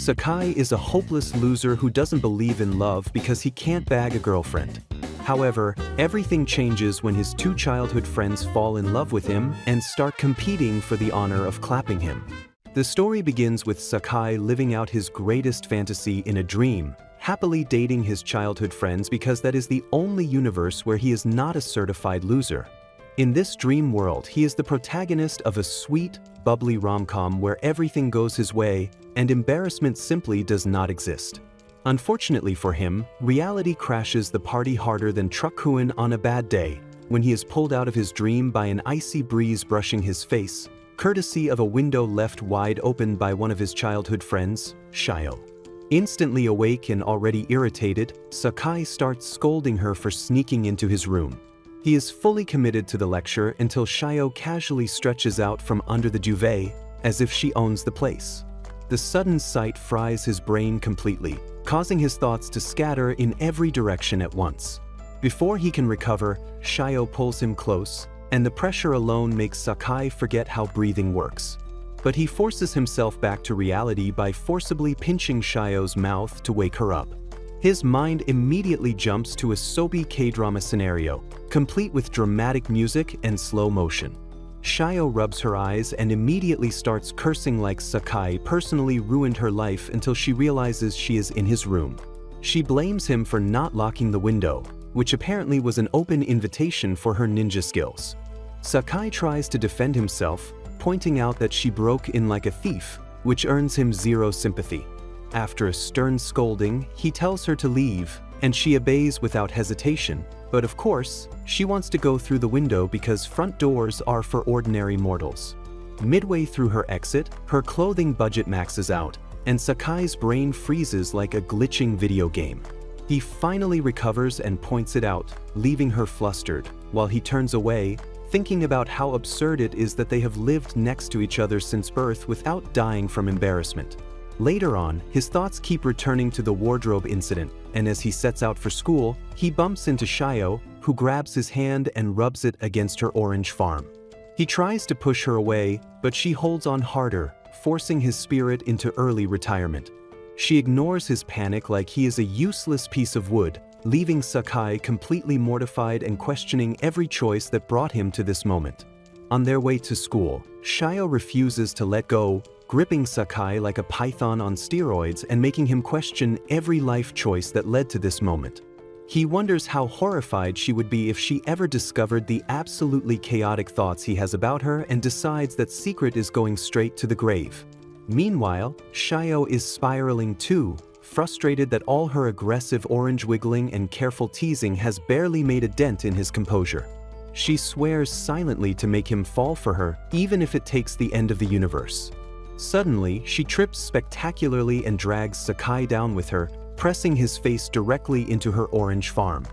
Sakai is a hopeless loser who doesn't believe in love because he can't bag a girlfriend. However, everything changes when his two childhood friends fall in love with him and start competing for the honor of clapping him. The story begins with Sakai living out his greatest fantasy in a dream, happily dating his childhood friends because that is the only universe where he is not a certified loser. In this dream world, he is the protagonist of a sweet, bubbly rom-com where everything goes his way and embarrassment simply does not exist. Unfortunately for him, reality crashes the party harder than Truckhuan on a bad day, when he is pulled out of his dream by an icy breeze brushing his face, courtesy of a window left wide open by one of his childhood friends, Shio. Instantly awake and already irritated, Sakai starts scolding her for sneaking into his room. He is fully committed to the lecture until Shio casually stretches out from under the duvet, as if she owns the place. The sudden sight fries his brain completely, causing his thoughts to scatter in every direction at once. Before he can recover, Shio pulls him close, and the pressure alone makes Sakai forget how breathing works. But he forces himself back to reality by forcibly pinching Shio's mouth to wake her up. His mind immediately jumps to a soapy K-drama scenario, complete with dramatic music and slow motion. Shio rubs her eyes and immediately starts cursing like Sakai personally ruined her life until she realizes she is in his room. She blames him for not locking the window, which apparently was an open invitation for her ninja skills. Sakai tries to defend himself, pointing out that she broke in like a thief, which earns him zero sympathy. After a stern scolding, he tells her to leave, and she obeys without hesitation. But of course, she wants to go through the window because front doors are for ordinary mortals. Midway through her exit, her clothing budget maxes out, and Sakai's brain freezes like a glitching video game. He finally recovers and points it out, leaving her flustered, while he turns away, thinking about how absurd it is that they have lived next to each other since birth without dying from embarrassment. Later on, his thoughts keep returning to the wardrobe incident, and as he sets out for school, he bumps into Shio, who grabs his hand and rubs it against her orange farm. He tries to push her away, but she holds on harder, forcing his spirit into early retirement. She ignores his panic like he is a useless piece of wood, leaving Sakai completely mortified and questioning every choice that brought him to this moment. On their way to school, Shio refuses to let go, gripping Sakai like a python on steroids and making him question every life choice that led to this moment. He wonders how horrified she would be if she ever discovered the absolutely chaotic thoughts he has about her and decides that secret is going straight to the grave. Meanwhile, Shio is spiraling too, frustrated that all her aggressive orange wiggling and careful teasing has barely made a dent in his composure. She swears silently to make him fall for her, even if it takes the end of the universe. Suddenly, she trips spectacularly and drags Sakai down with her, pressing his face directly into her orange farm.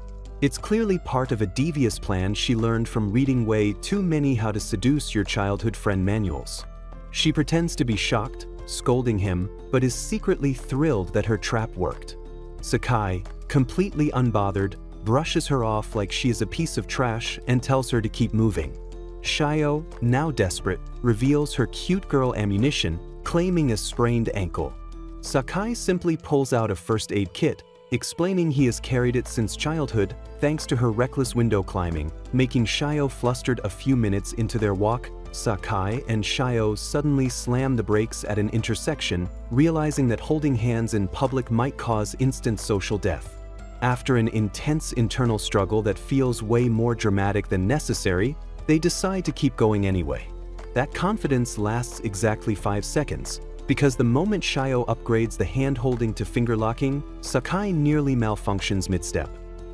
It's clearly part of a devious plan she learned from reading way too many how to seduce your childhood friend manuals. She pretends to be shocked, scolding him, but is secretly thrilled that her trap worked. Sakai, completely unbothered, brushes her off like she is a piece of trash and tells her to keep moving. Shio, now desperate, reveals her cute girl ammunition, claiming a sprained ankle. Sakai simply pulls out a first aid kit, explaining he has carried it since childhood thanks to her reckless window climbing, making Shio flustered. A few minutes into their walk, Sakai and Shio suddenly slam the brakes at an intersection, realizing that holding hands in public might cause instant social death. After an intense internal struggle that feels way more dramatic than necessary, they decide to keep going anyway. That confidence lasts exactly 5 seconds, because the moment Shio upgrades the hand-holding to finger-locking, Sakai nearly malfunctions mid-step.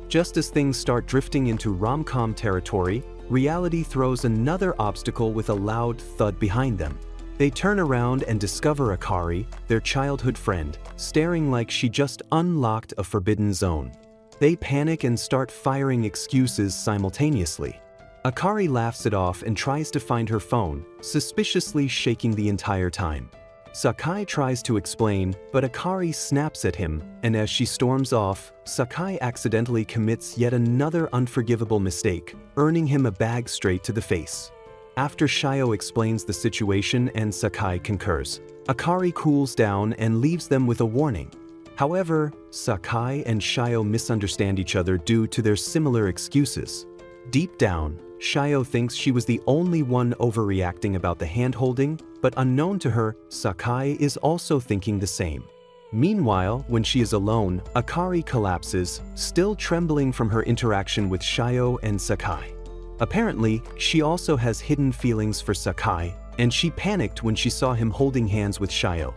Just as things start drifting into rom-com territory, reality throws another obstacle with a loud thud behind them. They turn around and discover Akari, their childhood friend, staring like she just unlocked a forbidden zone. They panic and start firing excuses simultaneously. Akari laughs it off and tries to find her phone, suspiciously shaking the entire time. Sakai tries to explain, but Akari snaps at him, and as she storms off, Sakai accidentally commits yet another unforgivable mistake, earning him a bag straight to the face. After Shio explains the situation and Sakai concurs, Akari cools down and leaves them with a warning. However, Sakai and Shio misunderstand each other due to their similar excuses. Deep down, Shio thinks she was the only one overreacting about the hand-holding, but unknown to her, Sakai is also thinking the same. Meanwhile, when she is alone, Akari collapses, still trembling from her interaction with Shio and Sakai. Apparently, she also has hidden feelings for Sakai, and she panicked when she saw him holding hands with Shio.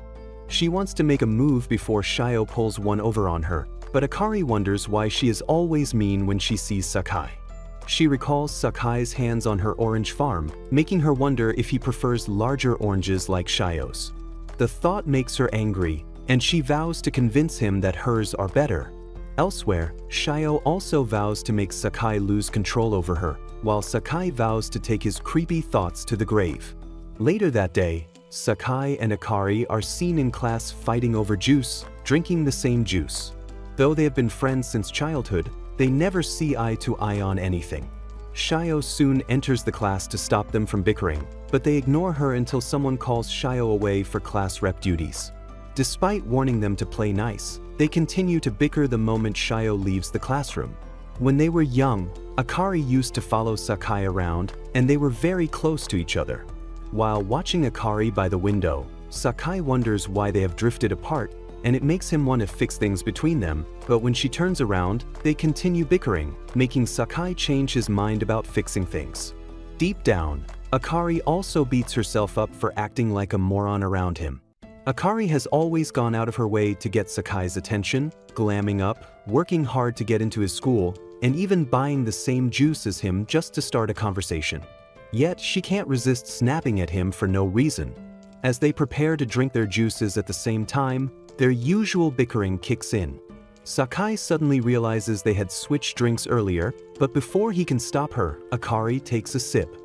She wants to make a move before Shio pulls one over on her, but Akari wonders why she is always mean when she sees Sakai. She recalls Sakai's hands on her orange farm, making her wonder if he prefers larger oranges like Shio's. The thought makes her angry, and she vows to convince him that hers are better. Elsewhere, Shio also vows to make Sakai lose control over her, while Sakai vows to take his creepy thoughts to the grave. Later that day, Sakai and Akari are seen in class fighting over juice, drinking the same juice. Though they have been friends since childhood, they never see eye to eye on anything. Shio soon enters the class to stop them from bickering, but they ignore her until someone calls Shio away for class rep duties. Despite warning them to play nice, they continue to bicker the moment Shio leaves the classroom. When they were young, Akari used to follow Sakai around, and they were very close to each other. While watching Akari by the window, Sakai wonders why they have drifted apart, and it makes him want to fix things between them, but when she turns around, they continue bickering, making Sakai change his mind about fixing things. Deep down, Akari also beats herself up for acting like a moron around him. Akari has always gone out of her way to get Sakai's attention, glamming up, working hard to get into his school, and even buying the same juice as him just to start a conversation. Yet she can't resist snapping at him for no reason. As they prepare to drink their juices at the same time, their usual bickering kicks in. Sakai suddenly realizes they had switched drinks earlier, but before he can stop her, Akari takes a sip.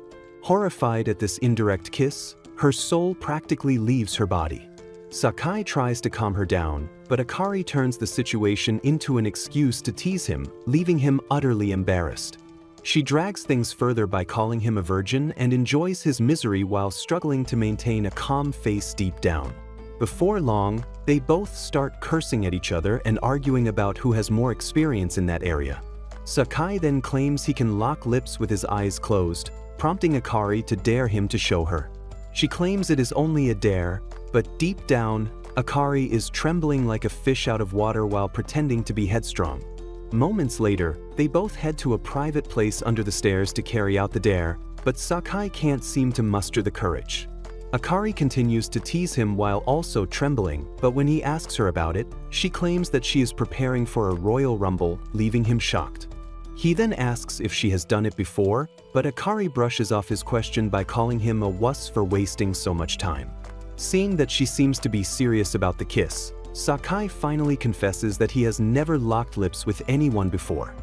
Horrified at this indirect kiss, her soul practically leaves her body. Sakai tries to calm her down, but Akari turns the situation into an excuse to tease him, leaving him utterly embarrassed. She drags things further by calling him a virgin and enjoys his misery while struggling to maintain a calm face deep down. Before long, they both start cursing at each other and arguing about who has more experience in that area. Sakai then claims he can lock lips with his eyes closed, prompting Akari to dare him to show her. She claims it is only a dare, but deep down, Akari is trembling like a fish out of water while pretending to be headstrong. Moments later, they both head to a private place under the stairs to carry out the dare, but Sakai can't seem to muster the courage. Akari continues to tease him while also trembling, but when he asks her about it, she claims that she is preparing for a royal rumble, leaving him shocked. He then asks if she has done it before, but Akari brushes off his question by calling him a wuss for wasting so much time. Seeing that she seems to be serious about the kiss, Sakai finally confesses that he has never locked lips with anyone before.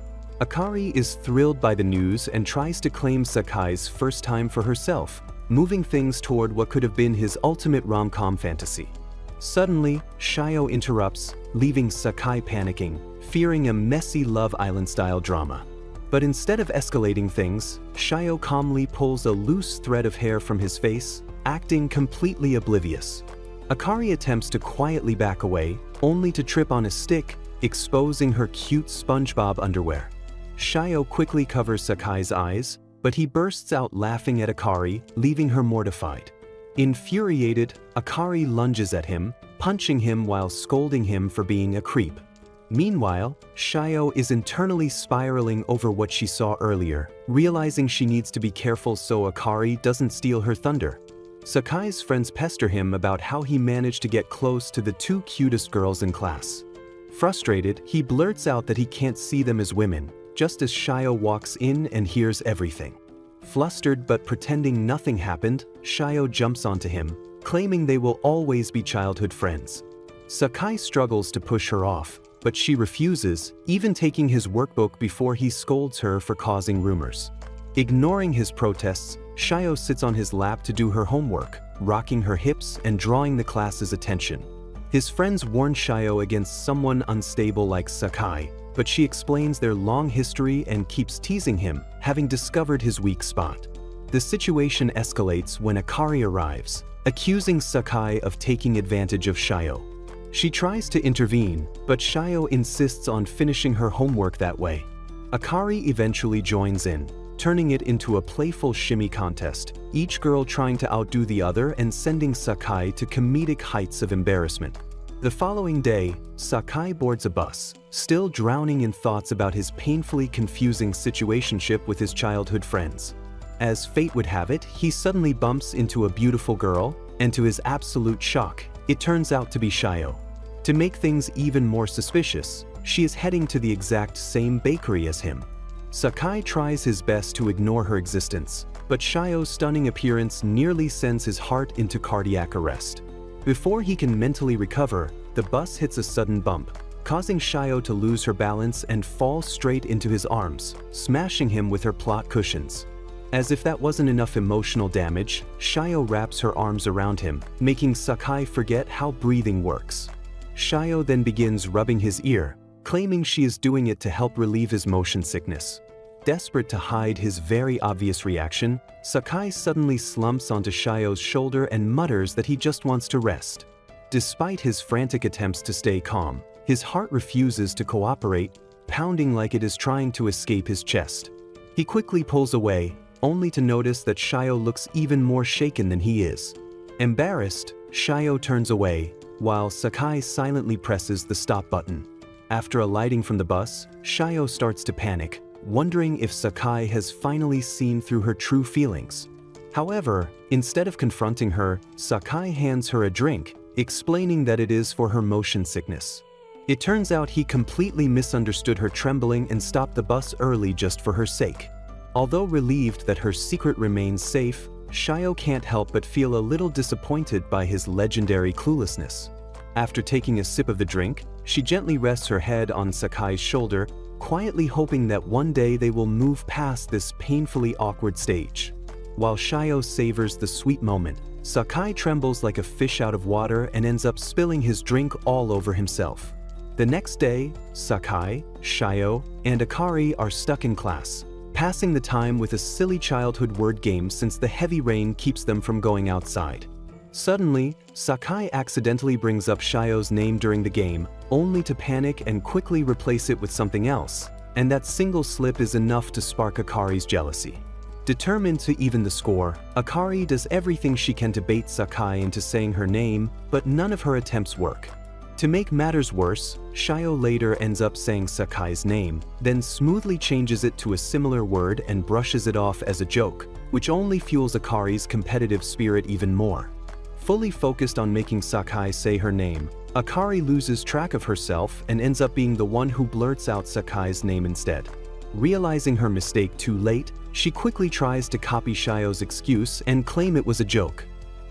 Akari is thrilled by the news and tries to claim Sakai's first time for herself, moving things toward what could have been his ultimate rom-com fantasy. Suddenly, Shio interrupts, leaving Sakai panicking, fearing a messy Love Island-style drama. But instead of escalating things, Shio calmly pulls a loose thread of hair from his face, acting completely oblivious. Akari attempts to quietly back away, only to trip on a stick, exposing her cute SpongeBob underwear. Shio quickly covers Sakai's eyes, but he bursts out laughing at Akari, leaving her mortified. Infuriated, Akari lunges at him, punching him while scolding him for being a creep. Meanwhile, Shio is internally spiraling over what she saw earlier, realizing she needs to be careful so Akari doesn't steal her thunder. Sakai's friends pester him about how he managed to get close to the two cutest girls in class. Frustrated, he blurts out that he can't see them as women, just as Shio walks in and hears everything. Flustered but pretending nothing happened, Shio jumps onto him, claiming they will always be childhood friends. Sakai struggles to push her off, but she refuses, even taking his workbook before he scolds her for causing rumors. Ignoring his protests, Shio sits on his lap to do her homework, rocking her hips and drawing the class's attention. His friends warn Shio against someone unstable like Sakai, but she explains their long history and keeps teasing him, having discovered his weak spot. The situation escalates when Akari arrives, accusing Sakai of taking advantage of Shio. She tries to intervene, but Shio insists on finishing her homework that way. Akari eventually joins in, turning it into a playful shimmy contest, each girl trying to outdo the other and sending Sakai to comedic heights of embarrassment. The following day, Sakai boards a bus, still drowning in thoughts about his painfully confusing situationship with his childhood friends. As fate would have it, he suddenly bumps into a beautiful girl, and to his absolute shock, it turns out to be Shio. To make things even more suspicious, she is heading to the exact same bakery as him. Sakai tries his best to ignore her existence, but Shio's stunning appearance nearly sends his heart into cardiac arrest. Before he can mentally recover, the bus hits a sudden bump, causing Shio to lose her balance and fall straight into his arms, smashing him with her plot cushions. As if that wasn't enough emotional damage, Shio wraps her arms around him, making Sakai forget how breathing works. Shio then begins rubbing his ear, claiming she is doing it to help relieve his motion sickness. Desperate to hide his very obvious reaction, Sakai suddenly slumps onto Shio's shoulder and mutters that he just wants to rest. Despite his frantic attempts to stay calm, his heart refuses to cooperate, pounding like it is trying to escape his chest. He quickly pulls away, only to notice that Shio looks even more shaken than he is. Embarrassed, Shio turns away, while Sakai silently presses the stop button. After alighting from the bus, Shio starts to panic, wondering if Sakai has finally seen through her true feelings. However, instead of confronting her, Sakai hands her a drink, explaining that it is for her motion sickness. It turns out he completely misunderstood her trembling and stopped the bus early just for her sake. Although relieved that her secret remains safe, Shio can't help but feel a little disappointed by his legendary cluelessness. After taking a sip of the drink, she gently rests her head on Sakai's shoulder, quietly hoping that one day they will move past this painfully awkward stage. While Shio savors the sweet moment, Sakai trembles like a fish out of water and ends up spilling his drink all over himself. The next day, Sakai, Shio, and Akari are stuck in class, passing the time with a silly childhood word game since the heavy rain keeps them from going outside. Suddenly, Sakai accidentally brings up Shio's name during the game, only to panic and quickly replace it with something else, and that single slip is enough to spark Akari's jealousy. Determined to even the score, Akari does everything she can to bait Sakai into saying her name, but none of her attempts work. To make matters worse, Shio later ends up saying Sakai's name, then smoothly changes it to a similar word and brushes it off as a joke, which only fuels Akari's competitive spirit even more. Fully focused on making Sakai say her name, Akari loses track of herself and ends up being the one who blurts out Sakai's name instead. Realizing her mistake too late, she quickly tries to copy Shio's excuse and claim it was a joke.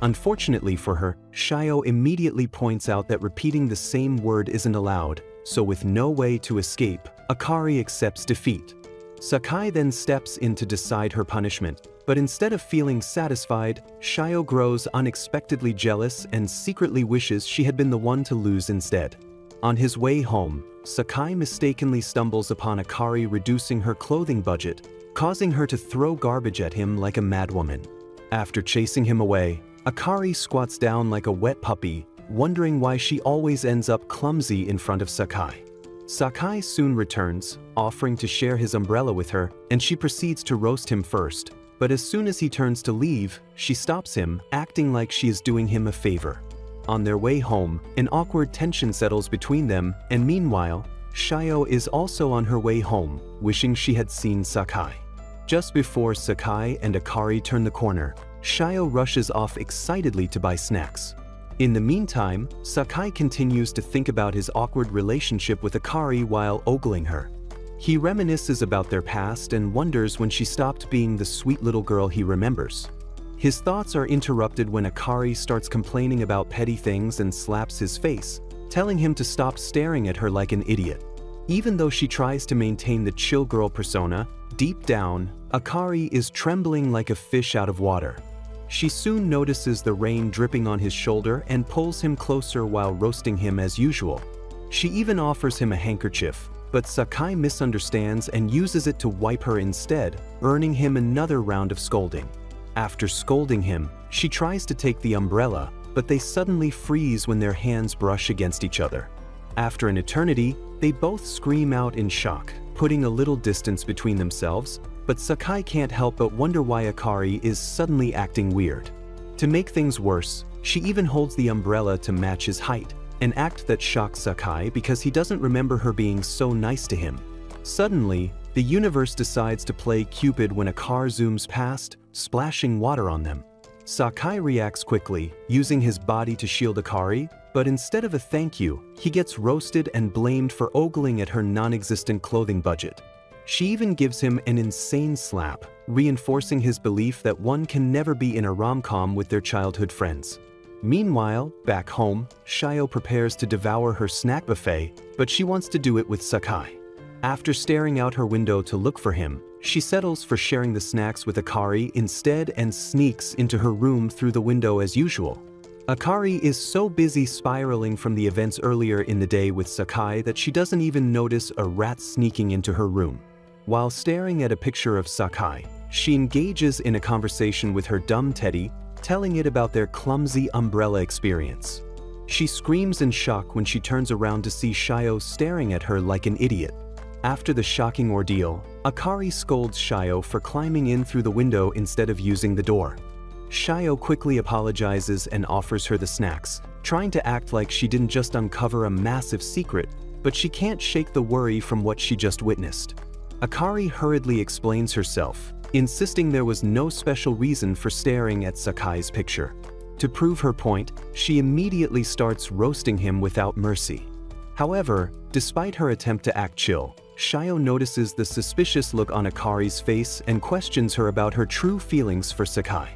Unfortunately for her, Shio immediately points out that repeating the same word isn't allowed, so with no way to escape, Akari accepts defeat. Sakai then steps in to decide her punishment, but instead of feeling satisfied, Shio grows unexpectedly jealous and secretly wishes she had been the one to lose instead. On his way home, Sakai mistakenly stumbles upon Akari reducing her clothing budget, causing her to throw garbage at him like a madwoman. After chasing him away, Akari squats down like a wet puppy, wondering why she always ends up clumsy in front of Sakai. Sakai soon returns, offering to share his umbrella with her, and she proceeds to roast him first. But as soon as he turns to leave, she stops him, acting like she is doing him a favor. On their way home, an awkward tension settles between them, and meanwhile, Shio is also on her way home, wishing she had seen Sakai. Just before Sakai and Akari turn the corner, Shio rushes off excitedly to buy snacks. In the meantime, Sakai continues to think about his awkward relationship with Akari while ogling her. He reminisces about their past and wonders when she stopped being the sweet little girl he remembers. His thoughts are interrupted when Akari starts complaining about petty things and slaps his face, telling him to stop staring at her like an idiot. Even though she tries to maintain the chill girl persona, deep down, Akari is trembling like a fish out of water. She soon notices the rain dripping on his shoulder and pulls him closer while roasting him as usual. She even offers him a handkerchief, but Sakai misunderstands and uses it to wipe her instead, earning him another round of scolding. After scolding him, She tries to take the umbrella, but they suddenly freeze when their hands brush against each other. After an eternity, they both scream out in shock, putting a little distance between themselves, but Sakai can't help but wonder why Akari is suddenly acting weird. To make things worse, she even holds the umbrella to match his height, an act that shocks Sakai because he doesn't remember her being so nice to him. Suddenly, the universe decides to play Cupid when a car zooms past, splashing water on them. Sakai reacts quickly, using his body to shield Akari, but instead of a thank you, he gets roasted and blamed for ogling at her non-existent clothing budget. She even gives him an insane slap, reinforcing his belief that one can never be in a rom-com with their childhood friends. Meanwhile, back home, Shio prepares to devour her snack buffet, but she wants to do it with Sakai. After staring out her window to look for him, she settles for sharing the snacks with Akari instead and sneaks into her room through the window as usual. Akari is so busy spiraling from the events earlier in the day with Sakai that she doesn't even notice a rat sneaking into her room. While staring at a picture of Sakai, she engages in a conversation with her dumb teddy, telling it about their clumsy umbrella experience. She screams in shock when she turns around to see Shio staring at her like an idiot. After the shocking ordeal, Akari scolds Shio for climbing in through the window instead of using the door. Shio quickly apologizes and offers her the snacks, trying to act like she didn't just uncover a massive secret, but she can't shake the worry from what she just witnessed. Akari hurriedly explains herself, insisting there was no special reason for staring at Sakai's picture. To prove her point, she immediately starts roasting him without mercy. However, despite her attempt to act chill, Shio notices the suspicious look on Akari's face and questions her about her true feelings for Sakai.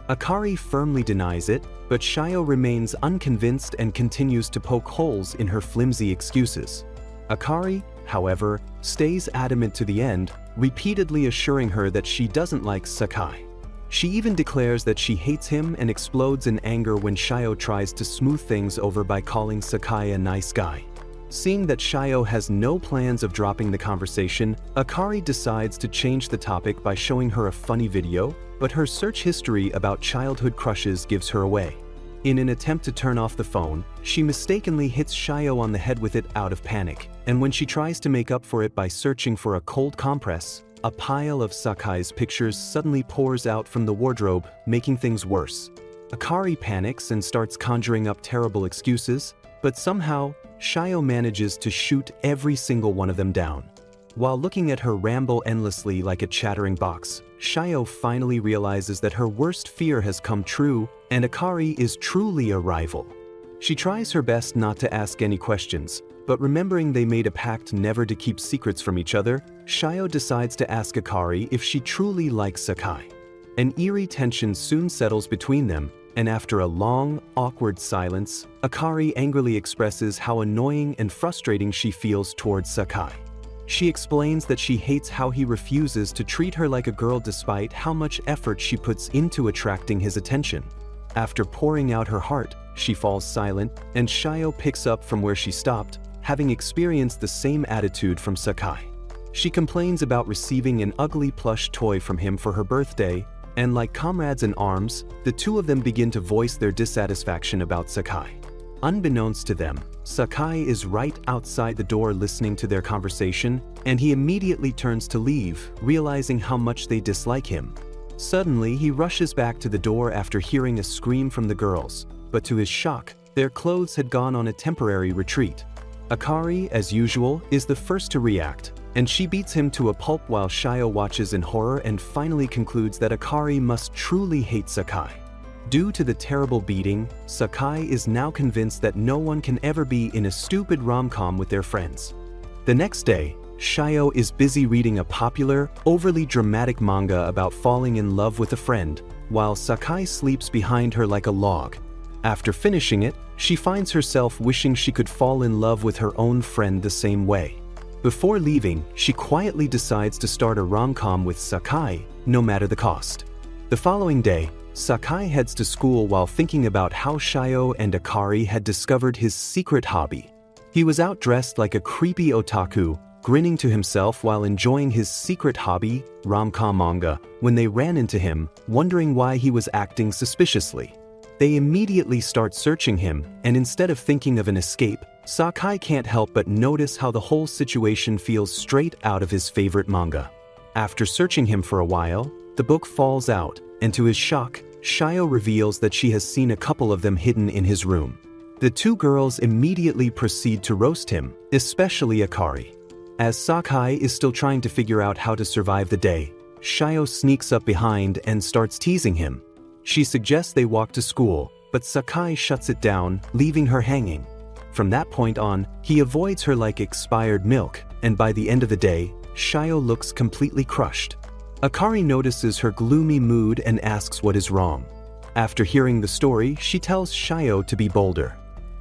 Akari firmly denies it, but Shio remains unconvinced and continues to poke holes in her flimsy excuses. Akari, however, stays adamant to the end, repeatedly assuring her that she doesn't like Sakai. She even declares that she hates him and explodes in anger when Shio tries to smooth things over by calling Sakai a nice guy. Seeing that Shio has no plans of dropping the conversation, Akari decides to change the topic by showing her a funny video, but her search history about childhood crushes gives her away. In an attempt to turn off the phone, she mistakenly hits Shio on the head with it out of panic, and when she tries to make up for it by searching for a cold compress, a pile of Sakai's pictures suddenly pours out from the wardrobe, making things worse. Akari panics and starts conjuring up terrible excuses, but somehow, Shio manages to shoot every single one of them down. While looking at her ramble endlessly like a chattering box, Shio finally realizes that her worst fear has come true, and Akari is truly a rival. She tries her best not to ask any questions, but remembering they made a pact never to keep secrets from each other, Shio decides to ask Akari if she truly likes Sakai. An eerie tension soon settles between them, and after a long, awkward silence, Akari angrily expresses how annoying and frustrating she feels towards Sakai. She explains that she hates how he refuses to treat her like a girl despite how much effort she puts into attracting his attention. After pouring out her heart, she falls silent, and Shio picks up from where she stopped, having experienced the same attitude from Sakai. She complains about receiving an ugly plush toy from him for her birthday, and like comrades in arms, the two of them begin to voice their dissatisfaction about Sakai. Unbeknownst to them, Sakai is right outside the door listening to their conversation, and he immediately turns to leave, realizing how much they dislike him. Suddenly, he rushes back to the door after hearing a scream from the girls, but to his shock, their clothes had gone on a temporary retreat. Akari, as usual, is the first to react, and she beats him to a pulp while Shio watches in horror and finally concludes that Akari must truly hate Sakai. Due to the terrible beating, Sakai is now convinced that no one can ever be in a stupid rom-com with their friends. The next day, Shio is busy reading a popular, overly dramatic manga about falling in love with a friend, while Sakai sleeps behind her like a log. After finishing it, she finds herself wishing she could fall in love with her own friend the same way. Before leaving, she quietly decides to start a rom-com with Sakai, no matter the cost. The following day, Sakai heads to school while thinking about how Shio and Akari had discovered his secret hobby. He was out dressed like a creepy otaku, grinning to himself while enjoying his secret hobby, rom-com manga, when they ran into him, wondering why he was acting suspiciously. They immediately start searching him, and instead of thinking of an escape, Sakai can't help but notice how the whole situation feels straight out of his favorite manga. After searching him for a while, the book falls out, and to his shock, Shio reveals that she has seen a couple of them hidden in his room. The two girls immediately proceed to roast him, especially Akari. As Sakai is still trying to figure out how to survive the day, Shio sneaks up behind and starts teasing him. She suggests they walk to school, but Sakai shuts it down, leaving her hanging. From that point on, he avoids her like expired milk, and by the end of the day, Shio looks completely crushed. Akari notices her gloomy mood and asks what is wrong. After hearing the story, she tells Shio to be bolder.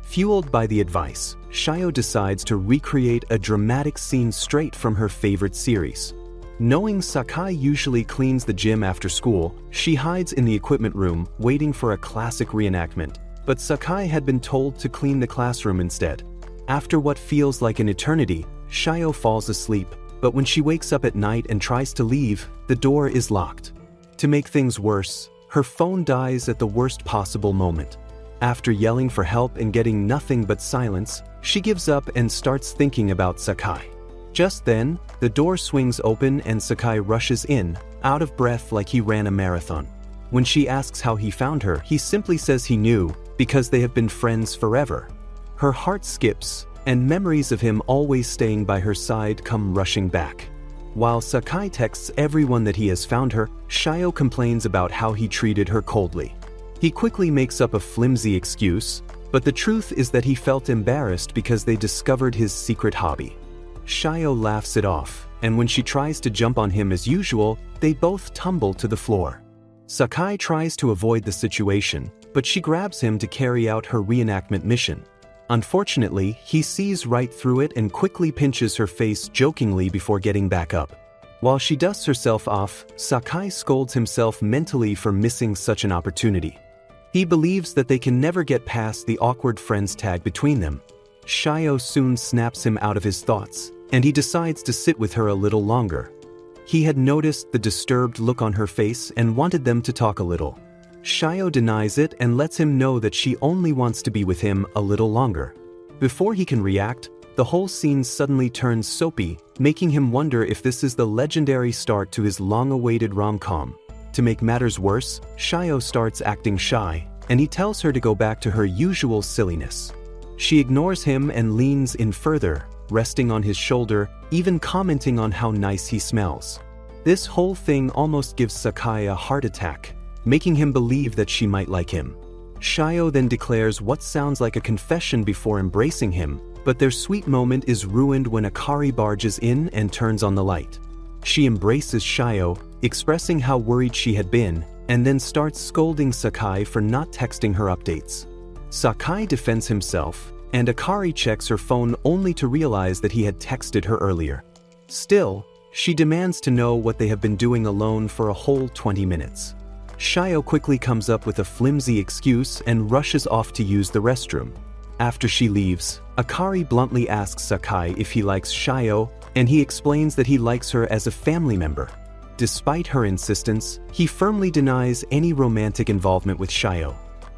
Fueled by the advice, Shio decides to recreate a dramatic scene straight from her favorite series. Knowing Sakai usually cleans the gym after school, she hides in the equipment room, waiting for a classic reenactment, but Sakai had been told to clean the classroom instead. After what feels like an eternity, Shio falls asleep, but when she wakes up at night and tries to leave, the door is locked. To make things worse, her phone dies at the worst possible moment. After yelling for help and getting nothing but silence, she gives up and starts thinking about Sakai. Just then, the door swings open and Sakai rushes in, out of breath like he ran a marathon. When she asks how he found her, he simply says he knew, because they have been friends forever. Her heart skips, and memories of him always staying by her side come rushing back. While Sakai texts everyone that he has found her, Shio complains about how he treated her coldly. He quickly makes up a flimsy excuse, but the truth is that he felt embarrassed because they discovered his secret hobby. Shio laughs it off, and when she tries to jump on him as usual, they both tumble to the floor. Sakai tries to avoid the situation, but she grabs him to carry out her reenactment mission. Unfortunately, he sees right through it and quickly pinches her face jokingly before getting back up. While she dusts herself off, Sakai scolds himself mentally for missing such an opportunity. He believes that they can never get past the awkward friends tag between them. Shio soon snaps him out of his thoughts, and he decides to sit with her a little longer. He had noticed the disturbed look on her face and wanted them to talk a little. Shio denies it and lets him know that she only wants to be with him a little longer. Before he can react, the whole scene suddenly turns soapy, making him wonder if this is the legendary start to his long-awaited rom-com. To make matters worse, Shio starts acting shy, and he tells her to go back to her usual silliness. She ignores him and leans in further, resting on his shoulder, even commenting on how nice he smells. This whole thing almost gives Sakai a heart attack, making him believe that she might like him. Shio then declares what sounds like a confession before embracing him, but their sweet moment is ruined when Akari barges in and turns on the light. She embraces Shio, expressing how worried she had been, and then starts scolding Sakai for not texting her updates. Sakai defends himself, and Akari checks her phone only to realize that he had texted her earlier. Still, she demands to know what they have been doing alone for a whole 20 minutes. Shio quickly comes up with a flimsy excuse and rushes off to use the restroom. After she leaves, Akari bluntly asks Sakai if he likes Shio, and he explains that he likes her as a family member. Despite her insistence, he firmly denies any romantic involvement with Shio.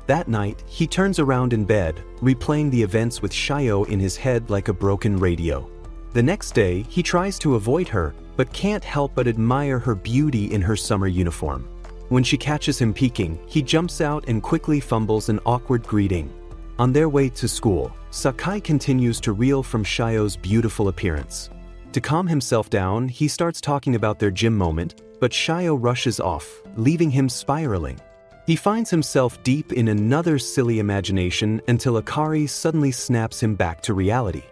That night, he turns around in bed, replaying the events with Shio in his head like a broken radio. The next day, he tries to avoid her, but can't help but admire her beauty in her summer uniform. When she catches him peeking, he jumps out and quickly fumbles an awkward greeting. On their way to school, Sakai continues to reel from Shio's beautiful appearance. To calm himself down, he starts talking about their gym moment, but Shio rushes off, leaving him spiraling. He finds himself deep in another silly imagination until Akari suddenly snaps him back to reality.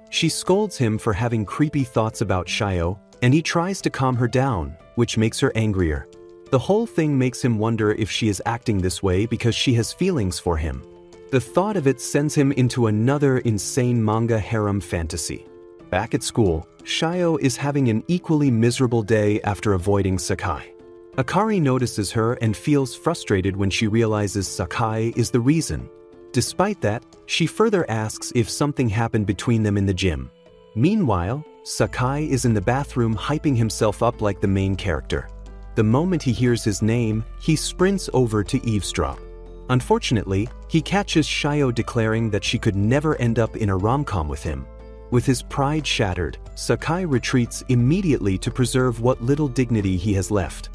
She scolds him for having creepy thoughts about Shio, and he tries to calm her down, which makes her angrier. The whole thing makes him wonder if she is acting this way because she has feelings for him. The thought of it sends him into another insane manga harem fantasy. Back at school, Shio is having an equally miserable day after avoiding Sakai. Akari notices her and feels frustrated when she realizes Sakai is the reason. Despite that, she further asks if something happened between them in the gym. Meanwhile, Sakai is in the bathroom hyping himself up like the main character. The moment he hears his name, he sprints over to eavesdrop. Unfortunately, he catches Shio declaring that she could never end up in a rom-com with him. With his pride shattered, Sakai retreats immediately to preserve what little dignity he has left.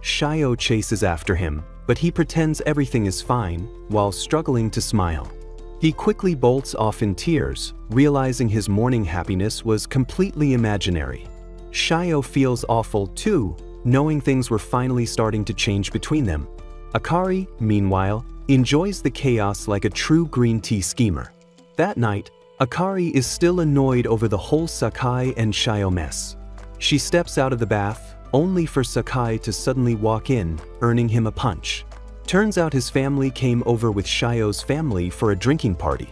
Shio chases after him, but he pretends everything is fine, while struggling to smile. He quickly bolts off in tears, realizing his morning happiness was completely imaginary. Shio feels awful too, knowing things were finally starting to change between them. Akari, meanwhile, enjoys the chaos like a true green tea schemer. That night, Akari is still annoyed over the whole Sakai and Shio mess. She steps out of the bath, only for Sakai to suddenly walk in, earning him a punch. Turns out his family came over with Shio's family for a drinking party.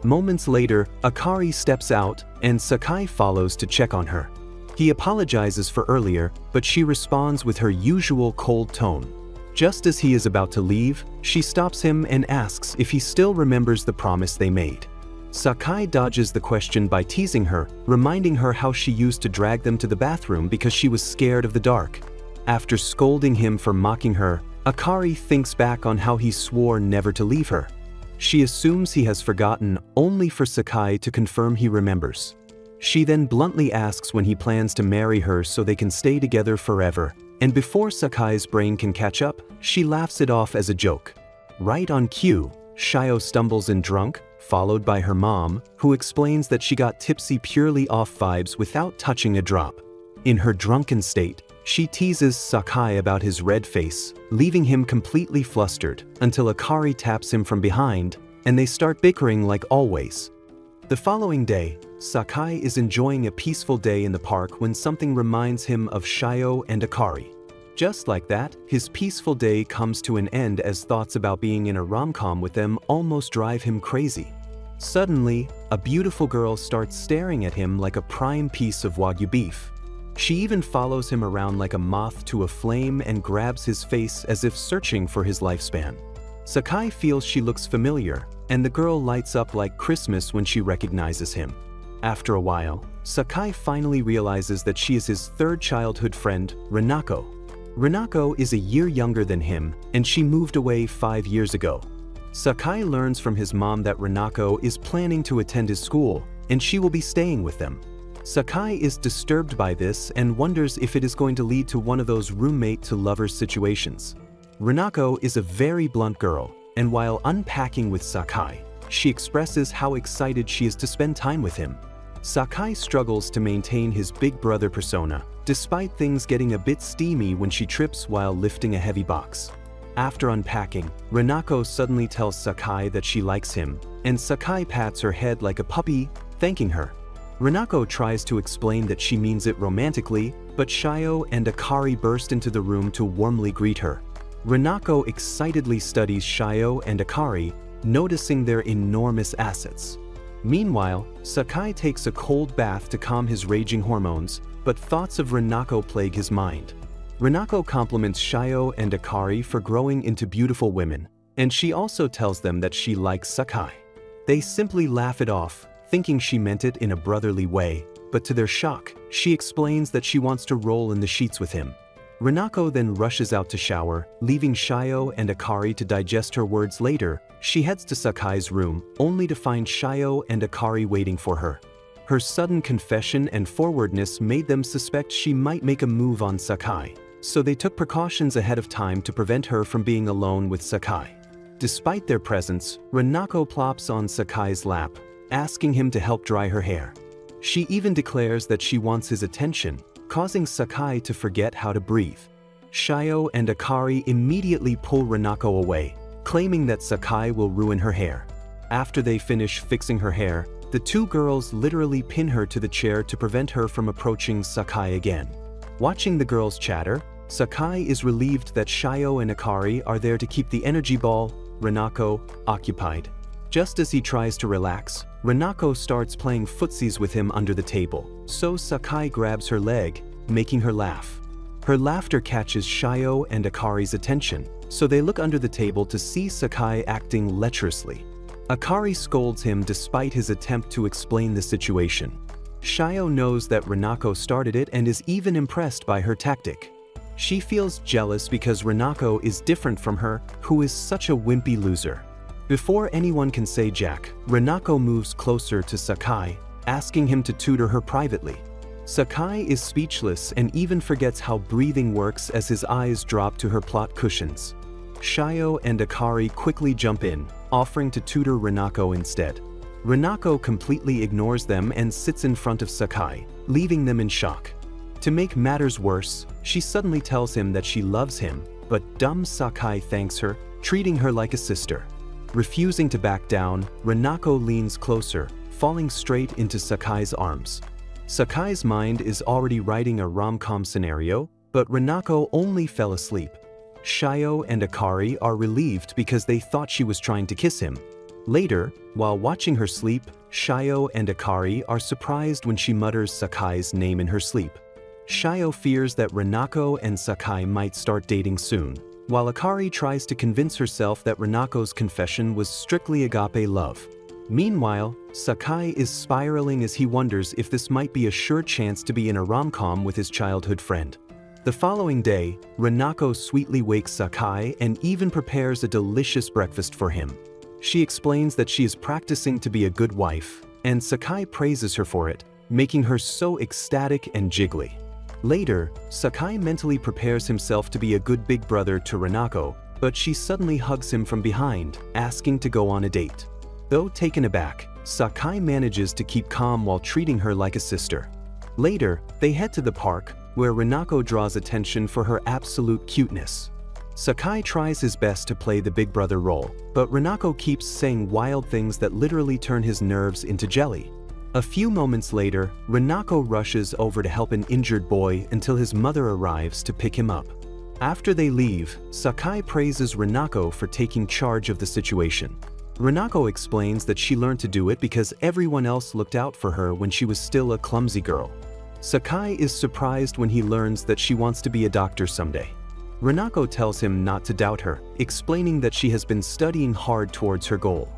Moments later, Akari steps out, and Sakai follows to check on her. He apologizes for earlier, but she responds with her usual cold tone. Just as he is about to leave, she stops him and asks if he still remembers the promise they made. Sakai dodges the question by teasing her, reminding her how she used to drag them to the bathroom because she was scared of the dark. After scolding him for mocking her, Akari thinks back on how he swore never to leave her. She assumes he has forgotten, only for Sakai to confirm he remembers. She then bluntly asks when he plans to marry her so they can stay together forever, and before Sakai's brain can catch up, she laughs it off as a joke. Right on cue, Shio stumbles in drunk, followed by her mom, who explains that she got tipsy purely off vibes without touching a drop. In her drunken state, she teases Sakai about his red face, leaving him completely flustered, until Akari taps him from behind, and they start bickering like always. The following day, Sakai is enjoying a peaceful day in the park when something reminds him of Shio and Akari. Just like that, his peaceful day comes to an end as thoughts about being in a rom-com with them almost drive him crazy. Suddenly, a beautiful girl starts staring at him like a prime piece of Wagyu beef. She even follows him around like a moth to a flame and grabs his face as if searching for his lifespan. Sakai feels she looks familiar, and the girl lights up like Christmas when she recognizes him. After a while, Sakai finally realizes that she is his third childhood friend, Rinako. Rinako is a year younger than him, and she moved away 5 years ago. Sakai learns from his mom that Rinako is planning to attend his school, and she will be staying with them. Sakai is disturbed by this and wonders if it is going to lead to one of those roommate-to-lover situations. Rinako is a very blunt girl, and while unpacking with Sakai, she expresses how excited she is to spend time with him. Sakai struggles to maintain his big brother persona, despite things getting a bit steamy when she trips while lifting a heavy box. After unpacking, Rinako suddenly tells Sakai that she likes him, and Sakai pats her head like a puppy, thanking her. Rinako tries to explain that she means it romantically, but Shio and Akari burst into the room to warmly greet her. Rinako excitedly studies Shio and Akari, noticing their enormous assets. Meanwhile, Sakai takes a cold bath to calm his raging hormones, but thoughts of Rinako plague his mind. Rinako compliments Shio and Akari for growing into beautiful women, and she also tells them that she likes Sakai. They simply laugh it off, thinking she meant it in a brotherly way, but to their shock, she explains that she wants to roll in the sheets with him. Rinako then rushes out to shower, leaving Shio and Akari to digest her words later. She heads to Sakai's room, only to find Shio and Akari waiting for her. Her sudden confession and forwardness made them suspect she might make a move on Sakai, so they took precautions ahead of time to prevent her from being alone with Sakai. Despite their presence, Rinako plops on Sakai's lap, asking him to help dry her hair. She even declares that she wants his attention, causing Sakai to forget how to breathe. Shio and Akari immediately pull Rinako away, claiming that Sakai will ruin her hair. After they finish fixing her hair, the two girls literally pin her to the chair to prevent her from approaching Sakai again. Watching the girls chatter, Sakai is relieved that Shio and Akari are there to keep the energy ball, Rinako, occupied. Just as he tries to relax, Rinako starts playing footsies with him under the table, so Sakai grabs her leg, making her laugh. Her laughter catches Shio and Akari's attention, so they look under the table to see Sakai acting lecherously. Akari scolds him despite his attempt to explain the situation. Shio knows that Renako started it and is even impressed by her tactic. She feels jealous because Renako is different from her, who is such a wimpy loser. Before anyone can say jack, Renako moves closer to Sakai, asking him to tutor her privately. Sakai is speechless and even forgets how breathing works as his eyes drop to her plot cushions. Shio and Akari quickly jump in, offering to tutor Renako instead. Renako completely ignores them and sits in front of Sakai, leaving them in shock. To make matters worse, she suddenly tells him that she loves him, but dumb Sakai thanks her, treating her like a sister. Refusing to back down, Renako leans closer, falling straight into Sakai's arms. Sakai's mind is already writing a rom-com scenario, but Renako only fell asleep. Shio and Akari are relieved because they thought she was trying to kiss him. Later, while watching her sleep, Shio and Akari are surprised when she mutters Sakai's name in her sleep. Shio fears that Renako and Sakai might start dating soon, while Akari tries to convince herself that Renako's confession was strictly agape love. Meanwhile, Sakai is spiraling as he wonders if this might be a sure chance to be in a rom-com with his childhood friend. The following day, Renako sweetly wakes Sakai and even prepares a delicious breakfast for him. She explains that she is practicing to be a good wife, and Sakai praises her for it, making her so ecstatic and jiggly. Later, Sakai mentally prepares himself to be a good big brother to Renako, but she suddenly hugs him from behind, asking to go on a date. Though taken aback, Sakai manages to keep calm while treating her like a sister. Later, they head to the park, where Renako draws attention for her absolute cuteness. Sakai tries his best to play the big brother role, but Renako keeps saying wild things that literally turn his nerves into jelly. A few moments later, Renako rushes over to help an injured boy until his mother arrives to pick him up. After they leave, Sakai praises Renako for taking charge of the situation. Renako explains that she learned to do it because everyone else looked out for her when she was still a clumsy girl. Sakai is surprised when he learns that she wants to be a doctor someday. Renako tells him not to doubt her, explaining that she has been studying hard towards her goal.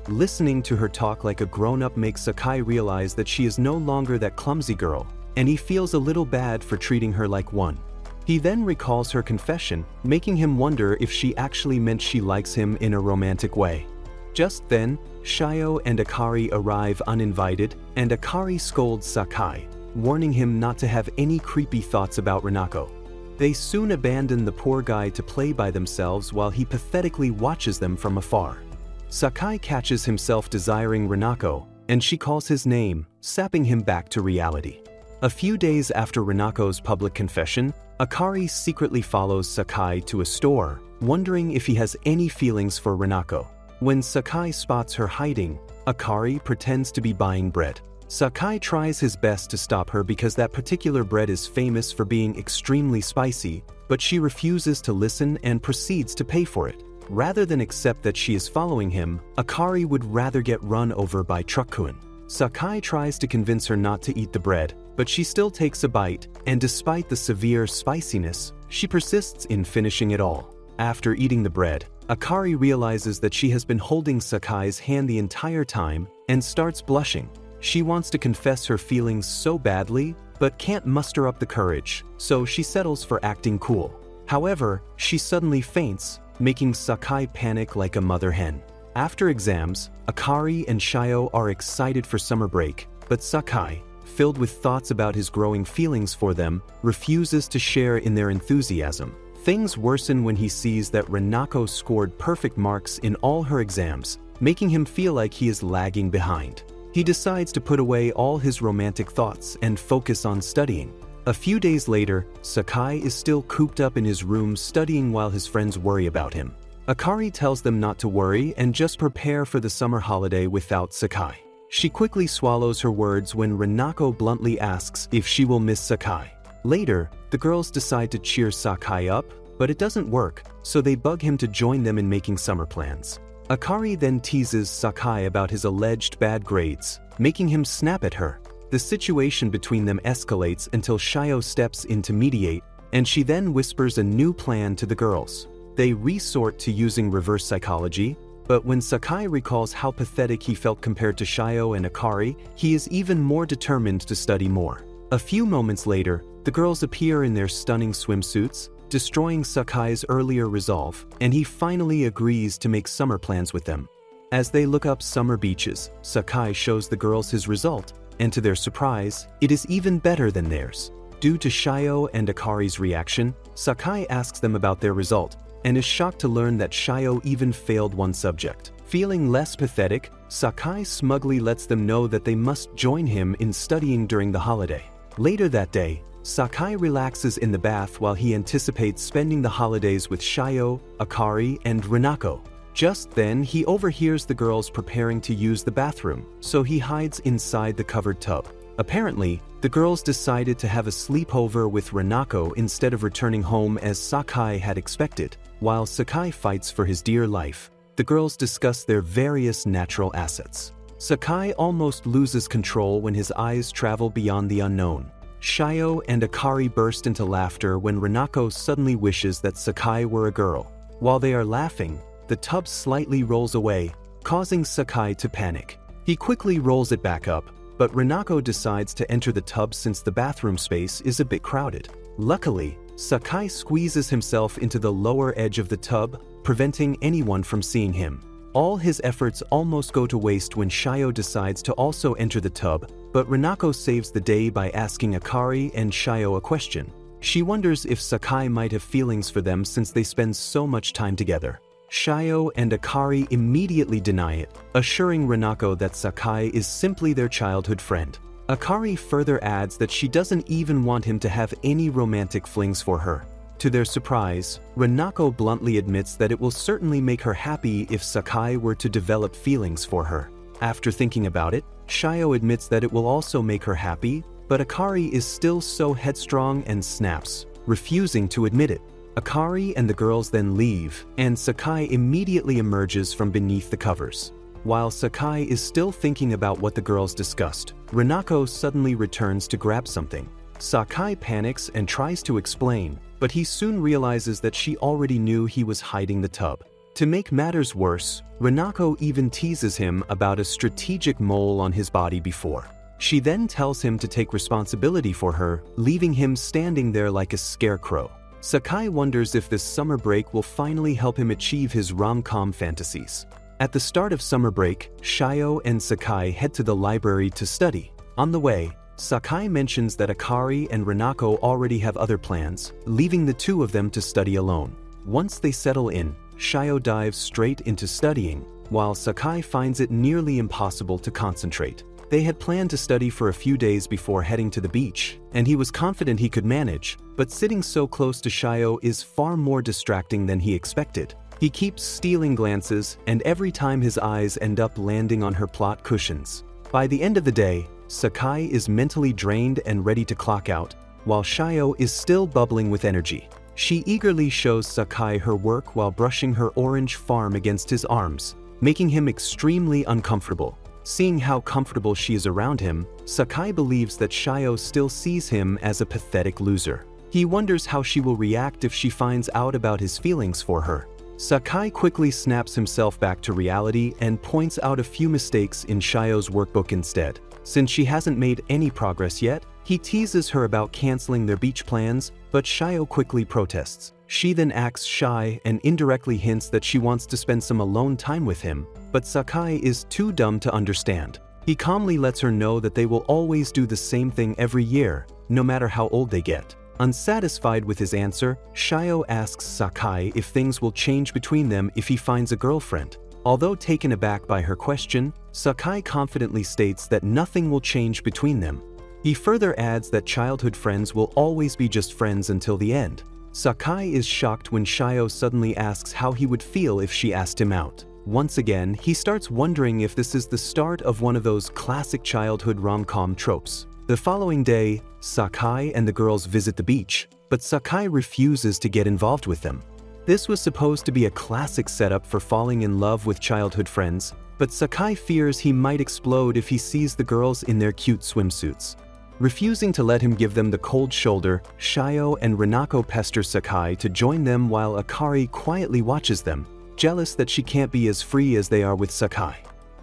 Listening to her talk like a grown-up makes Sakai realize that she is no longer that clumsy girl, and he feels a little bad for treating her like one. He then recalls her confession, making him wonder if she actually meant she likes him in a romantic way. Just then, Shio and Akari arrive uninvited, and Akari scolds Sakai, warning him not to have any creepy thoughts about Renako. They soon abandon the poor guy to play by themselves while he pathetically watches them from afar. Sakai catches himself desiring Renako, and she calls his name, sapping him back to reality. A few days after Renako's public confession, Akari secretly follows Sakai to a store, wondering if he has any feelings for Renako. When Sakai spots her hiding, Akari pretends to be buying bread. Sakai tries his best to stop her because that particular bread is famous for being extremely spicy, but she refuses to listen and proceeds to pay for it. Rather than accept that she is following him, Akari would rather get run over by Truck-kun. Sakai tries to convince her not to eat the bread, but she still takes a bite, and despite the severe spiciness, she persists in finishing it all. After eating the bread, Akari realizes that she has been holding Sakai's hand the entire time and starts blushing. She wants to confess her feelings so badly, but can't muster up the courage, so she settles for acting cool. However, she suddenly faints, making Sakai panic like a mother hen. After exams, Akari and Shio are excited for summer break, but Sakai, filled with thoughts about his growing feelings for them, refuses to share in their enthusiasm. Things worsen when he sees that Renako scored perfect marks in all her exams, making him feel like he is lagging behind. He decides to put away all his romantic thoughts and focus on studying. A few days later, Sakai is still cooped up in his room studying while his friends worry about him. Akari tells them not to worry and just prepare for the summer holiday without Sakai. She quickly swallows her words when Renako bluntly asks if she will miss Sakai. Later, the girls decide to cheer Sakai up, but it doesn't work, so they bug him to join them in making summer plans. Akari then teases Sakai about his alleged bad grades, making him snap at her. The situation between them escalates until Shio steps in to mediate, and she then whispers a new plan to the girls. They resort to using reverse psychology, But when Sakai recalls how pathetic he felt compared to Shio and Akari, he is even more determined to study more. A few moments later, the girls appear in their stunning swimsuits, destroying Sakai's earlier resolve, and he finally agrees to make summer plans with them. As they look up summer beaches, Sakai shows the girls his result, and to their surprise, it is even better than theirs. Due to Shio and Akari's reaction, Sakai asks them about their result, and is shocked to learn that Shio even failed one subject. Feeling less pathetic, Sakai smugly lets them know that they must join him in studying during the holiday. Later that day, Sakai relaxes in the bath while he anticipates spending the holidays with Shio, Akari, and Rinako. Just then, he overhears the girls preparing to use the bathroom, so he hides inside the covered tub. Apparently, the girls decided to have a sleepover with Rinako instead of returning home as Sakai had expected. While Sakai fights for his dear life, the girls discuss their various natural assets. Sakai almost loses control when his eyes travel beyond the unknown. Shio and Akari burst into laughter when Rinako suddenly wishes that Sakai were a girl. While they are laughing, the tub slightly rolls away, causing Sakai to panic. He quickly rolls it back up, but Rinako decides to enter the tub since the bathroom space is a bit crowded. Luckily, Sakai squeezes himself into the lower edge of the tub, preventing anyone from seeing him. All his efforts almost go to waste when Shio decides to also enter the tub, but Rinako saves the day by asking Akari and Shio a question. She wonders if Sakai might have feelings for them since they spend so much time together. Shio and Akari immediately deny it, assuring Rinako that Sakai is simply their childhood friend. Akari further adds that she doesn't even want him to have any romantic flings for her. To their surprise, Rinako bluntly admits that it will certainly make her happy if Sakai were to develop feelings for her. After thinking about it, Shio admits that it will also make her happy, but Akari is still so headstrong and snaps, refusing to admit it. Akari and the girls then leave, and Sakai immediately emerges from beneath the covers. While Sakai is still thinking about what the girls discussed, Rinako suddenly returns to grab something. Sakai panics and tries to explain, but he soon realizes that she already knew he was hiding the tub. To make matters worse, Rinako even teases him about a strategic mole on his body before. She then tells him to take responsibility for her, leaving him standing there like a scarecrow. Sakai wonders if this summer break will finally help him achieve his rom-com fantasies. At the start of summer break, Shio and Sakai head to the library to study. On the way, Sakai mentions that Akari and Rinako already have other plans, leaving the two of them to study alone. Once they settle in, Shio dives straight into studying, while Sakai finds it nearly impossible to concentrate. They had planned to study for a few days before heading to the beach, and he was confident he could manage, but sitting so close to Shio is far more distracting than he expected. He keeps stealing glances, and every time his eyes end up landing on her plot cushions. By the end of the day, Sakai is mentally drained and ready to clock out, while Shio is still bubbling with energy. She eagerly shows Sakai her work while brushing her orange farm against his arms, making him extremely uncomfortable. Seeing how comfortable she is around him, Sakai believes that Shio still sees him as a pathetic loser. He wonders how she will react if she finds out about his feelings for her. Sakai quickly snaps himself back to reality and points out a few mistakes in Shio's workbook instead. Since she hasn't made any progress yet, he teases her about canceling their beach plans, but Shio quickly protests. She then acts shy and indirectly hints that she wants to spend some alone time with him, but Sakai is too dumb to understand. He calmly lets her know that they will always do the same thing every year, no matter how old they get. Unsatisfied with his answer, Shio asks Sakai if things will change between them if he finds a girlfriend. Although taken aback by her question, Sakai confidently states that nothing will change between them. He further adds that childhood friends will always be just friends until the end. Sakai is shocked when Shio suddenly asks how he would feel if she asked him out. Once again, he starts wondering if this is the start of one of those classic childhood rom-com tropes. The following day, Sakai and the girls visit the beach, but Sakai refuses to get involved with them. This was supposed to be a classic setup for falling in love with childhood friends, but Sakai fears he might explode if he sees the girls in their cute swimsuits. Refusing to let him give them the cold shoulder, Shio and Rinako pester Sakai to join them while Akari quietly watches them. jealous that she can't be as free as they are with Sakai.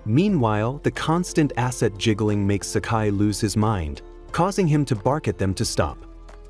Meanwhile, the constant asset jiggling makes Sakai lose his mind, causing him to bark at them to stop.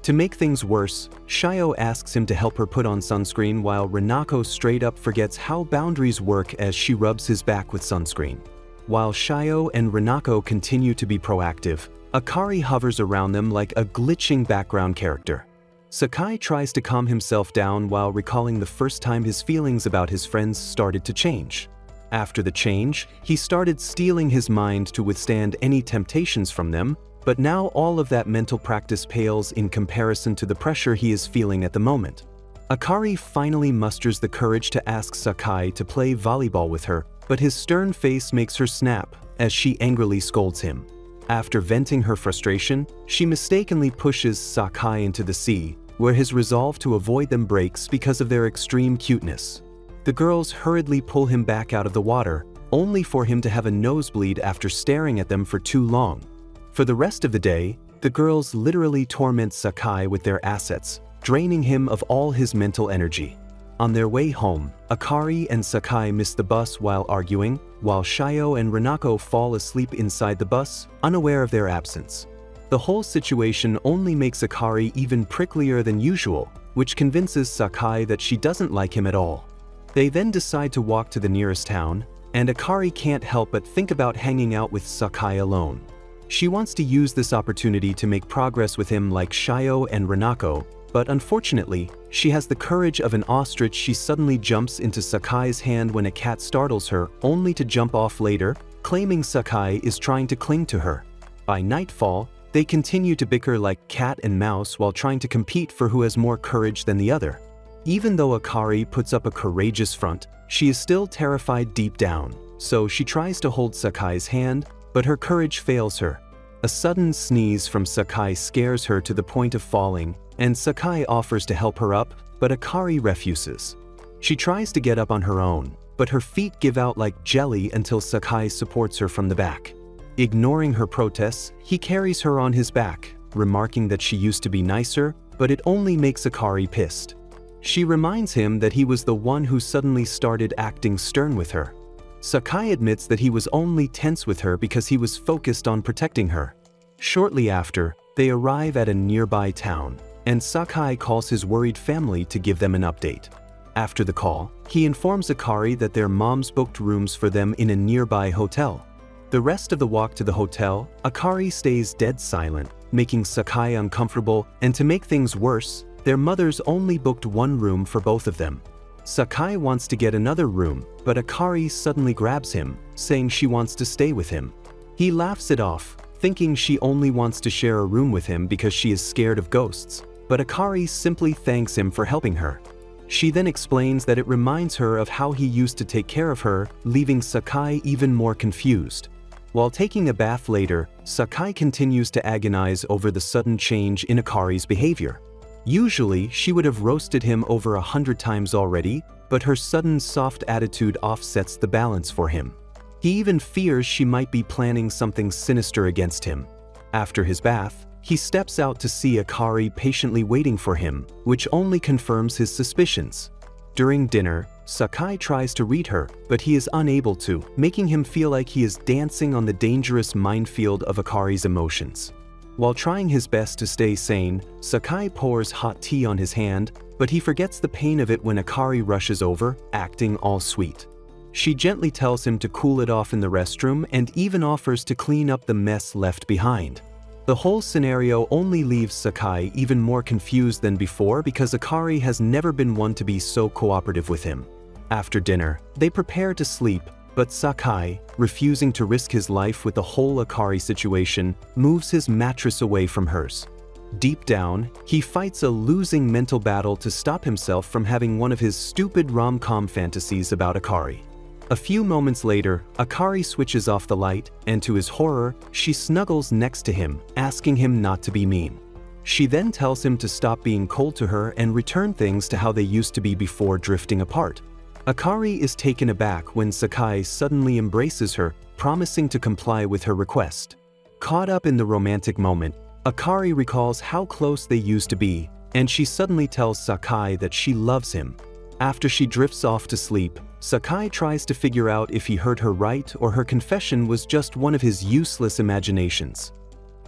To make things worse, Shio asks him to help her put on sunscreen while Rinako straight up forgets how boundaries work as she rubs his back with sunscreen. While Shio and Rinako continue to be proactive, Akari hovers around them like a glitching background character. Sakai tries to calm himself down while recalling the first time his feelings about his friends started to change. After the change, he started steeling his mind to withstand any temptations from them, but now all of that mental practice pales in comparison to the pressure he is feeling at the moment. Akari finally musters the courage to ask Sakai to play volleyball with her, but his stern face makes her snap as she angrily scolds him. After venting her frustration, she mistakenly pushes Sakai into the sea, where his resolve to avoid them breaks because of their extreme cuteness. The girls hurriedly pull him back out of the water, only for him to have a nosebleed after staring at them for too long. For the rest of the day, the girls literally torment Sakai with their assets, draining him of all his mental energy. On their way home, Akari and Sakai miss the bus while arguing, while Shio and Rinako fall asleep inside the bus, unaware of their absence. The whole situation only makes Akari even pricklier than usual, which convinces Sakai that she doesn't like him at all. They then decide to walk to the nearest town, and Akari can't help but think about hanging out with Sakai alone. She wants to use this opportunity to make progress with him like Shio and Rinako, but unfortunately, she has the courage of an ostrich. She suddenly jumps into Sakai's hand when a cat startles her, only to jump off later, claiming Sakai is trying to cling to her. By nightfall, they continue to bicker like cat and mouse while trying to compete for who has more courage than the other. Even though Akari puts up a courageous front, she is still terrified deep down, so she tries to hold Sakai's hand, but her courage fails her. A sudden sneeze from Sakai scares her to the point of falling, and Sakai offers to help her up, but Akari refuses. She tries to get up on her own, but her feet give out like jelly until Sakai supports her from the back. Ignoring her protests, he carries her on his back, remarking that she used to be nicer, but it only makes Akari pissed. She reminds him that he was the one who suddenly started acting stern with her. Sakai admits that he was only tense with her because he was focused on protecting her. Shortly after, they arrive at a nearby town, and Sakai calls his worried family to give them an update. After the call, he informs Akari that their moms booked rooms for them in a nearby hotel. The rest of the walk to the hotel, Akari stays dead silent, making Sakai uncomfortable, and to make things worse, their mothers only booked one room for both of them. Sakai wants to get another room, but Akari suddenly grabs him, saying she wants to stay with him. He laughs it off, thinking she only wants to share a room with him because she is scared of ghosts, but Akari simply thanks him for helping her. She then explains that it reminds her of how he used to take care of her, leaving Sakai even more confused. While taking a bath later, Sakai continues to agonize over the sudden change in Akari's behavior. Usually, she would have roasted him over 100 times already, but her sudden soft attitude offsets the balance for him. He even fears she might be planning something sinister against him. After his bath, he steps out to see Akari patiently waiting for him, which only confirms his suspicions. During dinner, Sakai tries to read her, but he is unable to, making him feel like he is dancing on the dangerous minefield of Akari's emotions. While trying his best to stay sane, Sakai pours hot tea on his hand, but he forgets the pain of it when Akari rushes over, acting all sweet. She gently tells him to cool it off in the restroom and even offers to clean up the mess left behind. The whole scenario only leaves Sakai even more confused than before because Akari has never been one to be so cooperative with him. After dinner, they prepare to sleep, but Sakai, refusing to risk his life with the whole Akari situation, moves his mattress away from hers. Deep down, he fights a losing mental battle to stop himself from having one of his stupid rom-com fantasies about Akari. A few moments later, Akari switches off the light, and to his horror, she snuggles next to him, asking him not to be mean. She then tells him to stop being cold to her and return things to how they used to be before drifting apart. Akari is taken aback when Sakai suddenly embraces her, promising to comply with her request. Caught up in the romantic moment, Akari recalls how close they used to be, and she suddenly tells Sakai that she loves him. After she drifts off to sleep, Sakai tries to figure out if he heard her right or her confession was just one of his useless imaginations.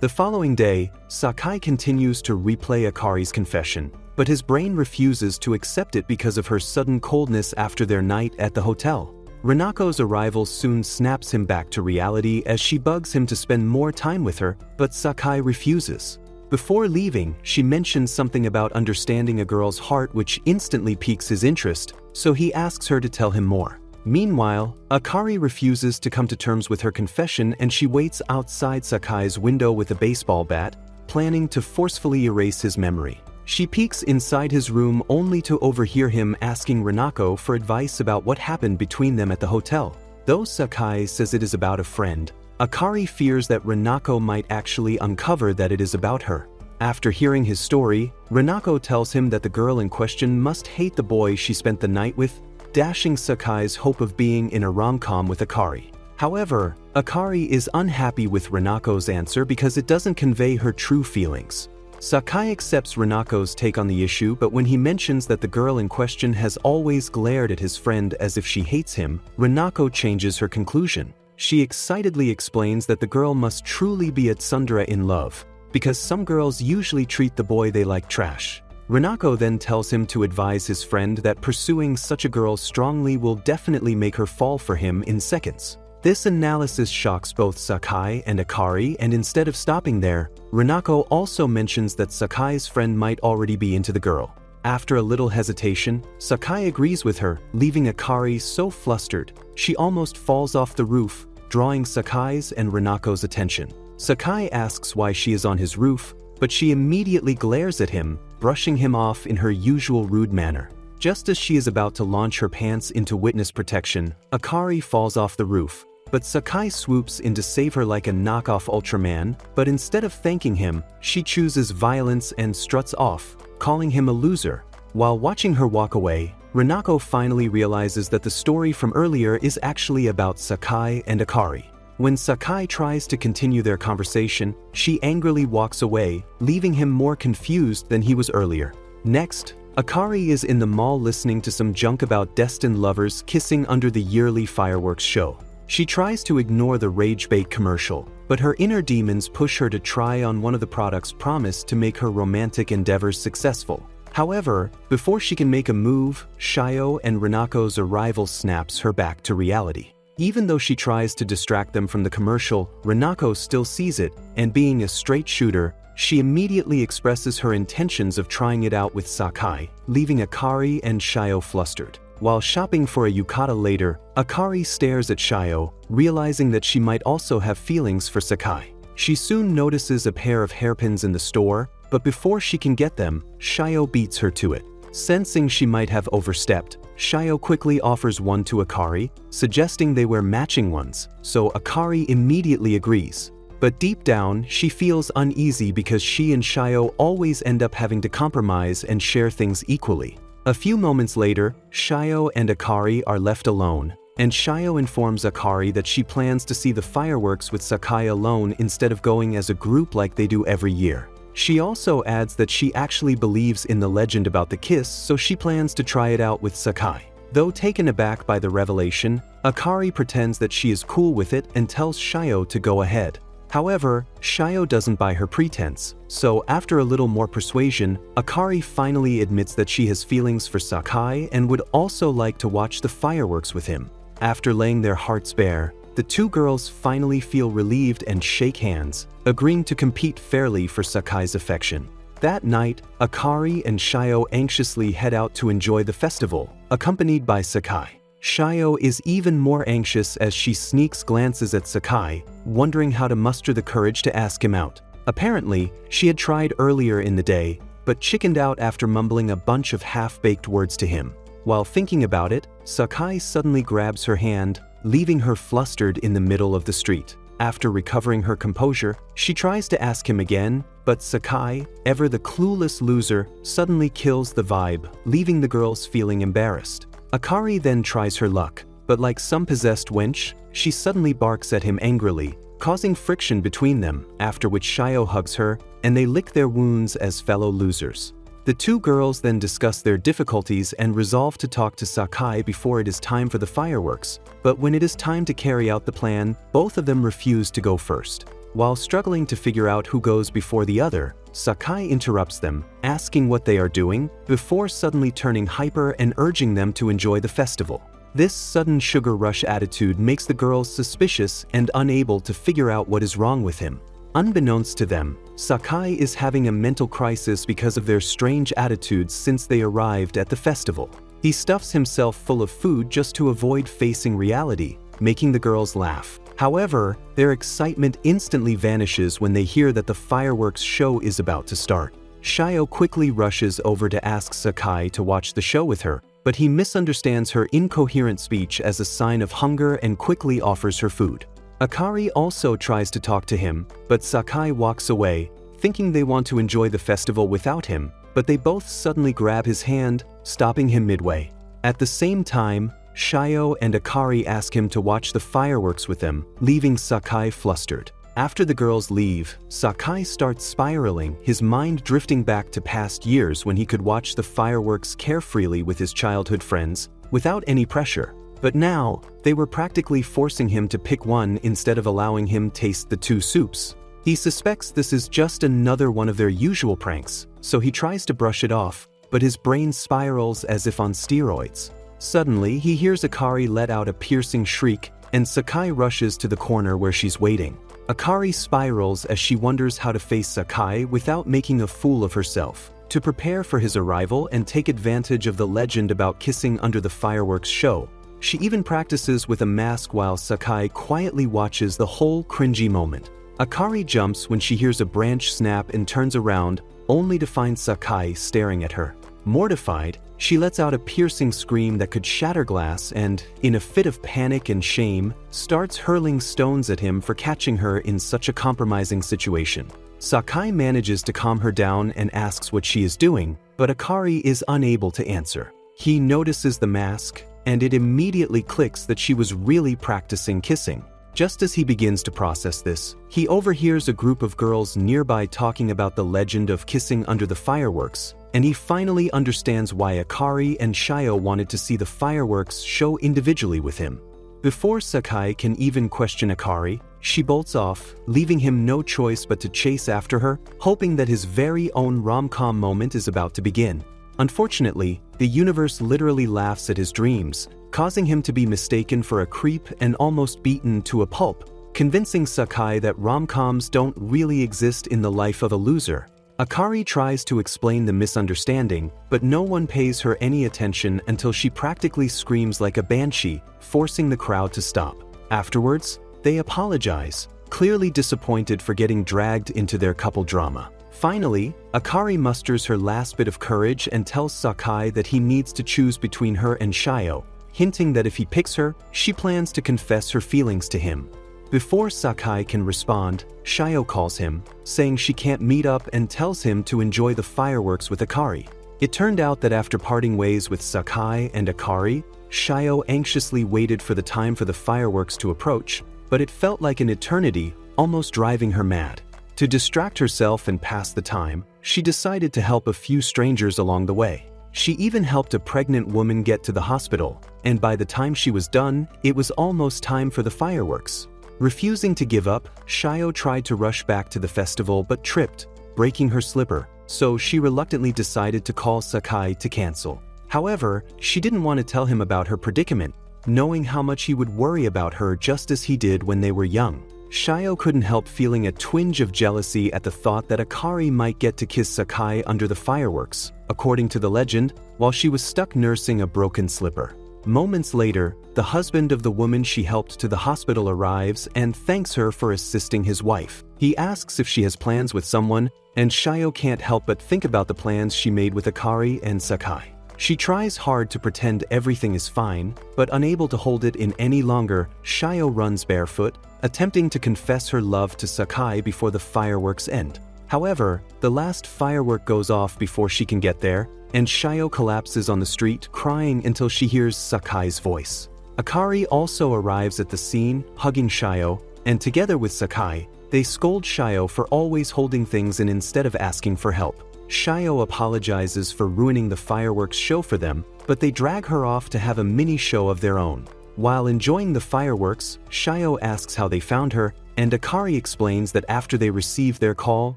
The following day, Sakai continues to replay Akari's confession, but his brain refuses to accept it because of her sudden coldness after their night at the hotel. Rinako's arrival soon snaps him back to reality as she bugs him to spend more time with her, but Sakai refuses. Before leaving, she mentions something about understanding a girl's heart which instantly piques his interest, so he asks her to tell him more. Meanwhile, Akari refuses to come to terms with her confession and she waits outside Sakai's window with a baseball bat, planning to forcefully erase his memory. She peeks inside his room only to overhear him asking Rinako for advice about what happened between them at the hotel. Though Sakai says it is about a friend, Akari fears that Rinako might actually uncover that it is about her. After hearing his story, Rinako tells him that the girl in question must hate the boy she spent the night with, dashing Sakai's hope of being in a rom-com with Akari. However, Akari is unhappy with Rinako's answer because it doesn't convey her true feelings. Sakai accepts Rinako's take on the issue, but when he mentions that the girl in question has always glared at his friend as if she hates him, Rinako changes her conclusion. She excitedly explains that the girl must truly be a tsundere in love, because some girls usually treat the boy they like trash. Rinako then tells him to advise his friend that pursuing such a girl strongly will definitely make her fall for him in seconds. This analysis shocks both Sakai and Akari, and instead of stopping there, Rinako also mentions that Sakai's friend might already be into the girl. After a little hesitation, Sakai agrees with her, leaving Akari so flustered, she almost falls off the roof, drawing Sakai's and Rinako's attention. Sakai asks why she is on his roof, but she immediately glares at him, brushing him off in her usual rude manner. Just as she is about to launch her pants into witness protection, Akari falls off the roof, but Sakai swoops in to save her like a knockoff Ultraman, but instead of thanking him, she chooses violence and struts off, calling him a loser. While watching her walk away, Rinako finally realizes that the story from earlier is actually about Sakai and Akari. When Sakai tries to continue their conversation, she angrily walks away, leaving him more confused than he was earlier. Next, Akari is in the mall listening to some junk about destined lovers kissing under the yearly fireworks show. She tries to ignore the rage bait commercial, but her inner demons push her to try on one of the products promised to make her romantic endeavors successful. However, before she can make a move, Shio and Rinako's arrival snaps her back to reality. Even though she tries to distract them from the commercial, Rinako still sees it, and being a straight shooter, she immediately expresses her intentions of trying it out with Sakai, leaving Akari and Shio flustered. While shopping for a yukata later, Akari stares at Shio, realizing that she might also have feelings for Sakai. She soon notices a pair of hairpins in the store, but before she can get them, Shio beats her to it. Sensing she might have overstepped, Shio quickly offers one to Akari, suggesting they wear matching ones, so Akari immediately agrees. But deep down, she feels uneasy because she and Shio always end up having to compromise and share things equally. A few moments later, Shio and Akari are left alone, and Shio informs Akari that she plans to see the fireworks with Sakai alone instead of going as a group like they do every year. She also adds that she actually believes in the legend about the kiss, so she plans to try it out with Sakai. Though taken aback by the revelation, Akari pretends that she is cool with it and tells Shio to go ahead. However, Shio doesn't buy her pretense, so after a little more persuasion, Akari finally admits that she has feelings for Sakai and would also like to watch the fireworks with him. After laying their hearts bare, the two girls finally feel relieved and shake hands, agreeing to compete fairly for Sakai's affection. That night, Akari and Shio anxiously head out to enjoy the festival, accompanied by Sakai. Shio is even more anxious as she sneaks glances at Sakai, wondering how to muster the courage to ask him out. Apparently, she had tried earlier in the day, but chickened out after mumbling a bunch of half-baked words to him. While thinking about it, Sakai suddenly grabs her hand, leaving her flustered in the middle of the street. After recovering her composure, she tries to ask him again, but Sakai, ever the clueless loser, suddenly kills the vibe, leaving the girls feeling embarrassed. Akari then tries her luck, but like some possessed wench, she suddenly barks at him angrily, causing friction between them, after which Shio hugs her, and they lick their wounds as fellow losers. The two girls then discuss their difficulties and resolve to talk to Sakai before it is time for the fireworks, but when it is time to carry out the plan, both of them refuse to go first. While struggling to figure out who goes before the other, Sakai interrupts them, asking what they are doing, before suddenly turning hyper and urging them to enjoy the festival. This sudden sugar rush attitude makes the girls suspicious and unable to figure out what is wrong with him. Unbeknownst to them, Sakai is having a mental crisis because of their strange attitudes since they arrived at the festival. He stuffs himself full of food just to avoid facing reality, making the girls laugh. However, their excitement instantly vanishes when they hear that the fireworks show is about to start. Shio quickly rushes over to ask Sakai to watch the show with her, but he misunderstands her incoherent speech as a sign of hunger and quickly offers her food. Akari also tries to talk to him, but Sakai walks away, thinking they want to enjoy the festival without him, but they both suddenly grab his hand, stopping him midway. At the same time, Shio and Akari ask him to watch the fireworks with them, leaving Sakai flustered. After the girls leave, Sakai starts spiraling, his mind drifting back to past years when he could watch the fireworks carefreely with his childhood friends, without any pressure. But now, they were practically forcing him to pick one instead of allowing him taste the two soups. He suspects this is just another one of their usual pranks, so he tries to brush it off, but his brain spirals as if on steroids. Suddenly, he hears Akari let out a piercing shriek, and Sakai rushes to the corner where she's waiting. Akari spirals as she wonders how to face Sakai without making a fool of herself. To prepare for his arrival and take advantage of the legend about kissing under the fireworks show, she even practices with a mask while Sakai quietly watches the whole cringy moment. Akari jumps when she hears a branch snap and turns around, only to find Sakai staring at her. Mortified, she lets out a piercing scream that could shatter glass and, in a fit of panic and shame, starts hurling stones at him for catching her in such a compromising situation. Sakai manages to calm her down and asks what she is doing, but Akari is unable to answer. He notices the mask, and it immediately clicks that she was really practicing kissing. Just as he begins to process this, he overhears a group of girls nearby talking about the legend of kissing under the fireworks, and he finally understands why Akari and Shio wanted to see the fireworks show individually with him. Before Sakai can even question Akari, she bolts off, leaving him no choice but to chase after her, hoping that his very own rom-com moment is about to begin. Unfortunately, the universe literally laughs at his dreams, causing him to be mistaken for a creep and almost beaten to a pulp, convincing Sakai that rom-coms don't really exist in the life of a loser. Akari tries to explain the misunderstanding, but no one pays her any attention until she practically screams like a banshee, forcing the crowd to stop. Afterwards, they apologize, clearly disappointed for getting dragged into their couple drama. Finally, Akari musters her last bit of courage and tells Sakai that he needs to choose between her and Shio, hinting that if he picks her, she plans to confess her feelings to him. Before Sakai can respond, Shio calls him, saying she can't meet up and tells him to enjoy the fireworks with Akari. It turned out that after parting ways with Sakai and Akari, Shio anxiously waited for the time for the fireworks to approach, but it felt like an eternity, almost driving her mad. To distract herself and pass the time, she decided to help a few strangers along the way. She even helped a pregnant woman get to the hospital, and by the time she was done, it was almost time for the fireworks. Refusing to give up, Shio tried to rush back to the festival but tripped, breaking her slipper, so she reluctantly decided to call Sakai to cancel. However, she didn't want to tell him about her predicament, knowing how much he would worry about her just as he did when they were young. Shio couldn't help feeling a twinge of jealousy at the thought that Akari might get to kiss Sakai under the fireworks, according to the legend, while she was stuck nursing a broken slipper. Moments later, the husband of the woman she helped to the hospital arrives and thanks her for assisting his wife. He asks if she has plans with someone, and Shio can't help but think about the plans she made with Akari and Sakai. She tries hard to pretend everything is fine, but unable to hold it in any longer, Shio runs barefoot, attempting to confess her love to Sakai before the fireworks end. However, the last firework goes off before she can get there, and Shio collapses on the street, crying until she hears Sakai's voice. Akari also arrives at the scene, hugging Shio, and together with Sakai, They scold Shio for always holding things in instead of asking for help. Shio apologizes for ruining the fireworks show for them, but they drag her off to have a mini show of their own. While enjoying the fireworks, Shio asks how they found her, and Akari explains that after they received their call,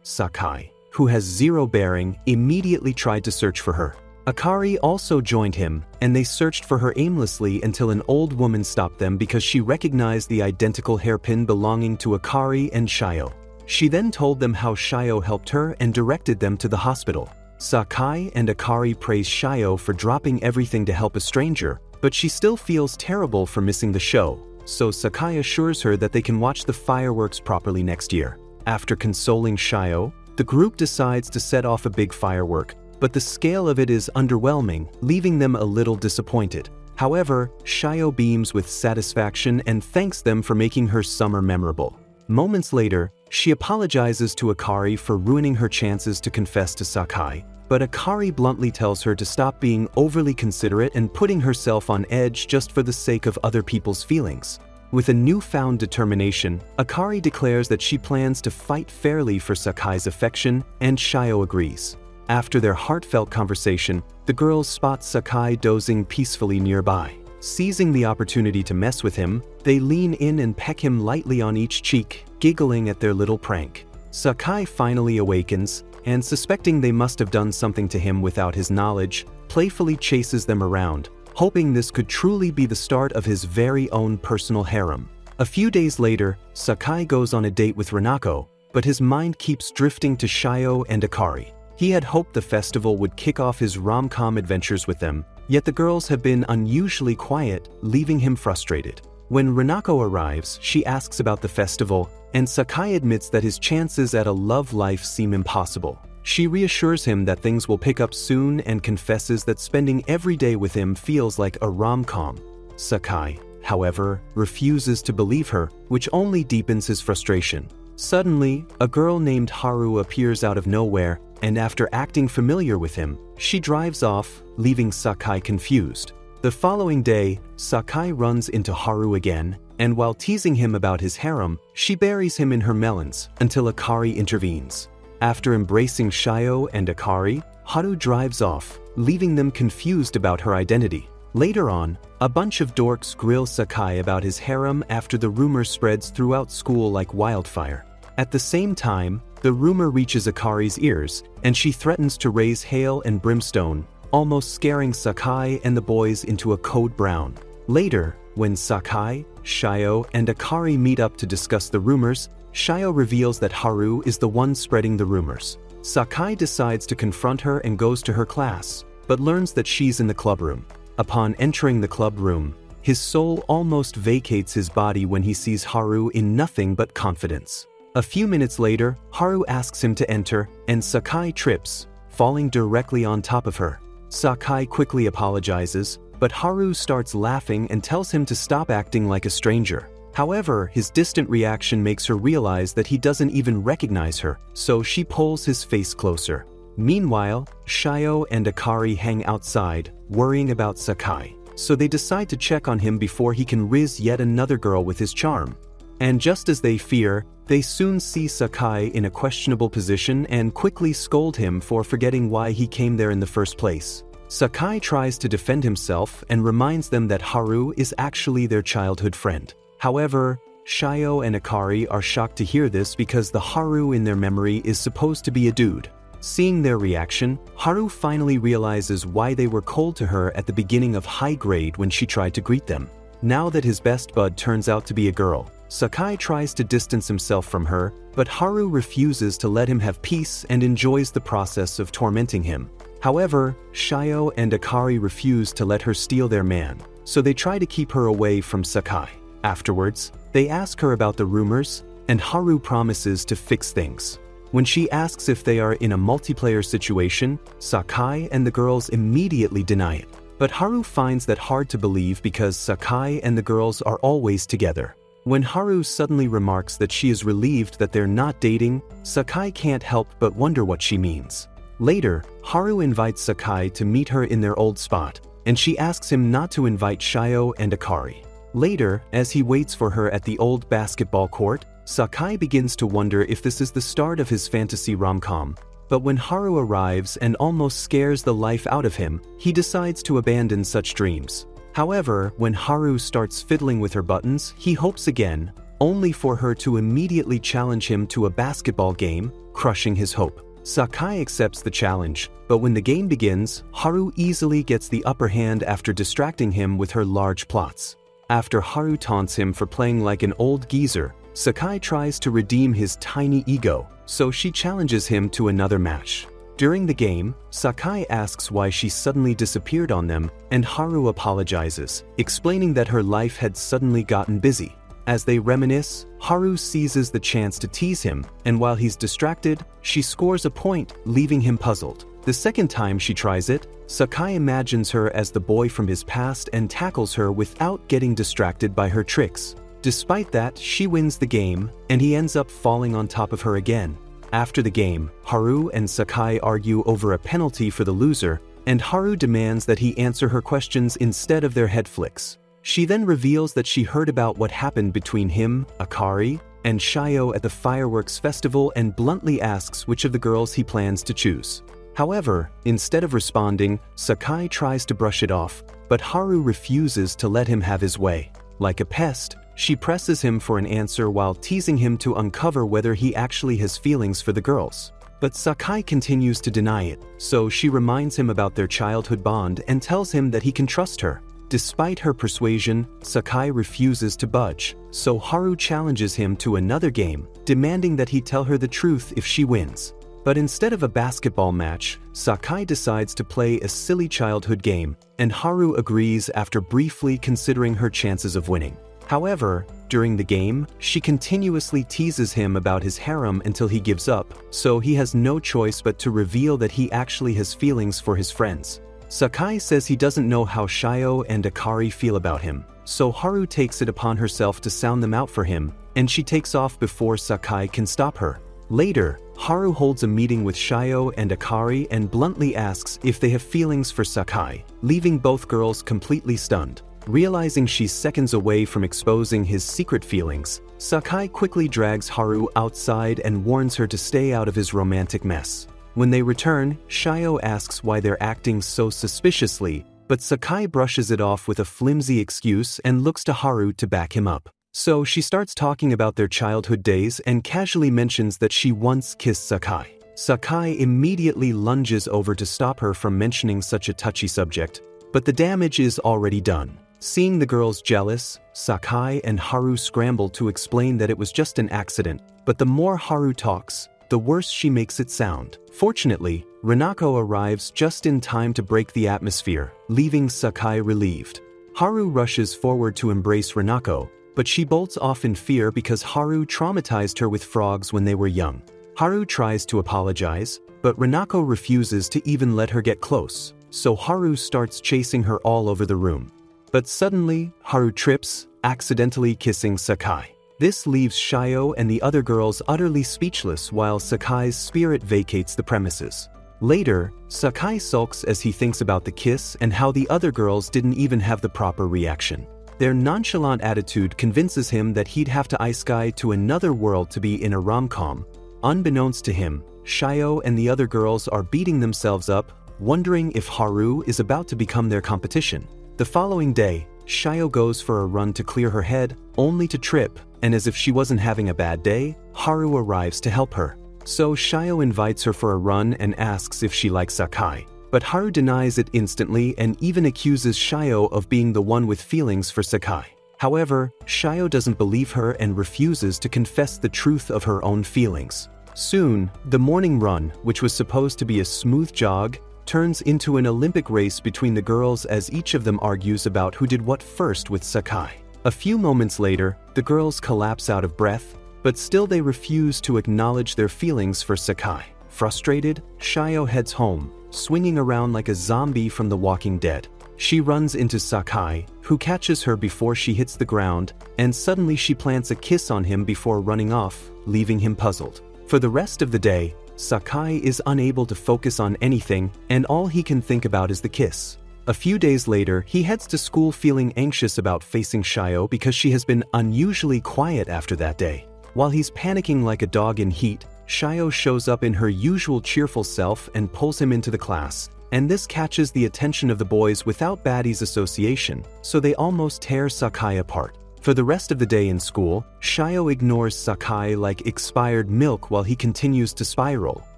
Sakai, who has zero bearing, immediately tried to search for her. Akari also joined him, and they searched for her aimlessly until an old woman stopped them because she recognized the identical hairpin belonging to Akari and Shio. She then told them how Shio helped her and directed them to the hospital. Sakai and Akari praise Shio for dropping everything to help a stranger, but she still feels terrible for missing the show, so Sakai assures her that they can watch the fireworks properly next year. After consoling Shio, the group decides to set off a big firework, but the scale of it is underwhelming, leaving them a little disappointed. However, Shio beams with satisfaction and thanks them for making her summer memorable. Moments later, she apologizes to Akari for ruining her chances to confess to Sakai, but Akari bluntly tells her to stop being overly considerate and putting herself on edge just for the sake of other people's feelings. With a newfound determination, Akari declares that she plans to fight fairly for Sakai's affection, and Shio agrees. After their heartfelt conversation, the girls spot Sakai dozing peacefully nearby. Seizing the opportunity to mess with him, they lean in and peck him lightly on each cheek, giggling at their little prank. Sakai finally awakens, and suspecting they must have done something to him without his knowledge, playfully chases them around, hoping this could truly be the start of his very own personal harem. A few days later, Sakai goes on a date with Renako, but his mind keeps drifting to Shio and Akari. He had hoped the festival would kick off his rom-com adventures with them, yet the girls have been unusually quiet, leaving him frustrated. When Renako arrives, she asks about the festival, and Sakai admits that his chances at a love life seem impossible. She reassures him that things will pick up soon and confesses that spending every day with him feels like a rom-com. Sakai, however, refuses to believe her, which only deepens his frustration. Suddenly, a girl named Haru appears out of nowhere, and after acting familiar with him, she drives off, leaving Sakai confused. The following day, Sakai runs into Haru again, and while teasing him about his harem, she buries him in her melons until Akari intervenes. After embracing Shio and Akari, Haru drives off, leaving them confused about her identity. Later on, a bunch of dorks grill Sakai about his harem after the rumor spreads throughout school like wildfire. At the same time, the rumor reaches Akari's ears, and she threatens to raise hail and brimstone, almost scaring Sakai and the boys into a code brown. Later, when Sakai, Shio, and Akari meet up to discuss the rumors, Shio reveals that Haru is the one spreading the rumors. Sakai decides to confront her and goes to her class, but learns that she's in the clubroom. Upon entering the club room, his soul almost vacates his body when he sees Haru in nothing but confidence. A few minutes later, Haru asks him to enter, and Sakai trips, falling directly on top of her. Sakai quickly apologizes, but Haru starts laughing and tells him to stop acting like a stranger. However, his distant reaction makes her realize that he doesn't even recognize her, so she pulls his face closer. Meanwhile, Shio and Akari hang outside, worrying about Sakai, so they decide to check on him before he can riz yet another girl with his charm. And just as they fear, they soon see Sakai in a questionable position and quickly scold him for forgetting why he came there in the first place. Sakai tries to defend himself and reminds them that Haru is actually their childhood friend. However, Shio and Akari are shocked to hear this because the Haru in their memory is supposed to be a dude. Seeing their reaction, Haru finally realizes why they were cold to her at the beginning of high grade when she tried to greet them. Now that his best bud turns out to be a girl, Sakai tries to distance himself from her, but Haru refuses to let him have peace and enjoys the process of tormenting him. However, Shio and Akari refuse to let her steal their man, so they try to keep her away from Sakai. Afterwards, they ask her about the rumors, and Haru promises to fix things. When she asks if they are in a multiplayer situation, Sakai and the girls immediately deny it. But Haru finds that hard to believe because Sakai and the girls are always together. When Haru suddenly remarks that she is relieved that they're not dating, Sakai can't help but wonder what she means. Later, Haru invites Sakai to meet her in their old spot, and she asks him not to invite Shio and Akari. Later, as he waits for her at the old basketball court, Sakai begins to wonder if this is the start of his fantasy rom-com. But when Haru arrives and almost scares the life out of him, he decides to abandon such dreams. However, when Haru starts fiddling with her buttons, he hopes again, only for her to immediately challenge him to a basketball game, crushing his hope. Sakai accepts the challenge, but when the game begins, Haru easily gets the upper hand after distracting him with her large plots. After Haru taunts him for playing like an old geezer, Sakai tries to redeem his tiny ego, so she challenges him to another match. During the game, Sakai asks why she suddenly disappeared on them, and Haru apologizes, explaining that her life had suddenly gotten busy. As they reminisce, Haru seizes the chance to tease him, and while he's distracted, she scores a point, leaving him puzzled. The second time she tries it, Sakai imagines her as the boy from his past and tackles her without getting distracted by her tricks. Despite that, she wins the game, and he ends up falling on top of her again. After the game, Haru and Sakai argue over a penalty for the loser, and Haru demands that he answer her questions instead of their head flicks. She then reveals that she heard about what happened between him, Akari, and Shio at the fireworks festival and bluntly asks which of the girls he plans to choose. However, instead of responding, Sakai tries to brush it off, but Haru refuses to let him have his way. Like a pest, she presses him for an answer while teasing him to uncover whether he actually has feelings for the girls. But Sakai continues to deny it, so she reminds him about their childhood bond and tells him that he can trust her. Despite her persuasion, Sakai refuses to budge, so Haru challenges him to another game, demanding that he tell her the truth if she wins. But instead of a basketball match, Sakai decides to play a silly childhood game, and Haru agrees after briefly considering her chances of winning. However, during the game, she continuously teases him about his harem until he gives up, so he has no choice but to reveal that he actually has feelings for his friends. Sakai says he doesn't know how Shio and Akari feel about him, so Haru takes it upon herself to sound them out for him, and she takes off before Sakai can stop her. Later, Haru holds a meeting with Shio and Akari and bluntly asks if they have feelings for Sakai, leaving both girls completely stunned. Realizing she's seconds away from exposing his secret feelings, Sakai quickly drags Haru outside and warns her to stay out of his romantic mess. When they return, Shio asks why they're acting so suspiciously, but Sakai brushes it off with a flimsy excuse and looks to Haru to back him up. So she starts talking about their childhood days and casually mentions that she once kissed Sakai. Sakai immediately lunges over to stop her from mentioning such a touchy subject, but the damage is already done. Seeing the girls jealous, Sakai and Haru scramble to explain that it was just an accident, but the more Haru talks, the worse she makes it sound. Fortunately, Renako arrives just in time to break the atmosphere, leaving Sakai relieved. Haru rushes forward to embrace Renako, but she bolts off in fear because Haru traumatized her with frogs when they were young. Haru tries to apologize, but Renako refuses to even let her get close, so Haru starts chasing her all over the room. But suddenly, Haru trips, accidentally kissing Sakai. This leaves Shio and the other girls utterly speechless while Sakai's spirit vacates the premises. Later, Sakai sulks as he thinks about the kiss and how the other girls didn't even have the proper reaction. Their nonchalant attitude convinces him that he'd have to ice guy to another world to be in a rom-com. Unbeknownst to him, Shio and the other girls are beating themselves up, wondering if Haru is about to become their competition. The following day, Shio goes for a run to clear her head, only to trip, and as if she wasn't having a bad day, Haru arrives to help her. So Shio invites her for a run and asks if she likes Sakai. But Haru denies it instantly and even accuses Shio of being the one with feelings for Sakai. However, Shio doesn't believe her and refuses to confess the truth of her own feelings. Soon, the morning run, which was supposed to be a smooth jog, turns into an Olympic race between the girls as each of them argues about who did what first with Sakai. A few moments later, the girls collapse out of breath, but still they refuse to acknowledge their feelings for Sakai. Frustrated, Shio heads home, swinging around like a zombie from The Walking Dead. She runs into Sakai, who catches her before she hits the ground, and suddenly she plants a kiss on him before running off, leaving him puzzled. For the rest of the day, Sakai is unable to focus on anything, and all he can think about is the kiss. A few days later, he heads to school feeling anxious about facing Shio because she has been unusually quiet after that day. While he's panicking like a dog in heat, Shio shows up in her usual cheerful self and pulls him into the class. And this catches the attention of the boys without baddies association, so they almost tear Sakai apart. For the rest of the day in school, Shio ignores Sakai like expired milk while he continues to spiral,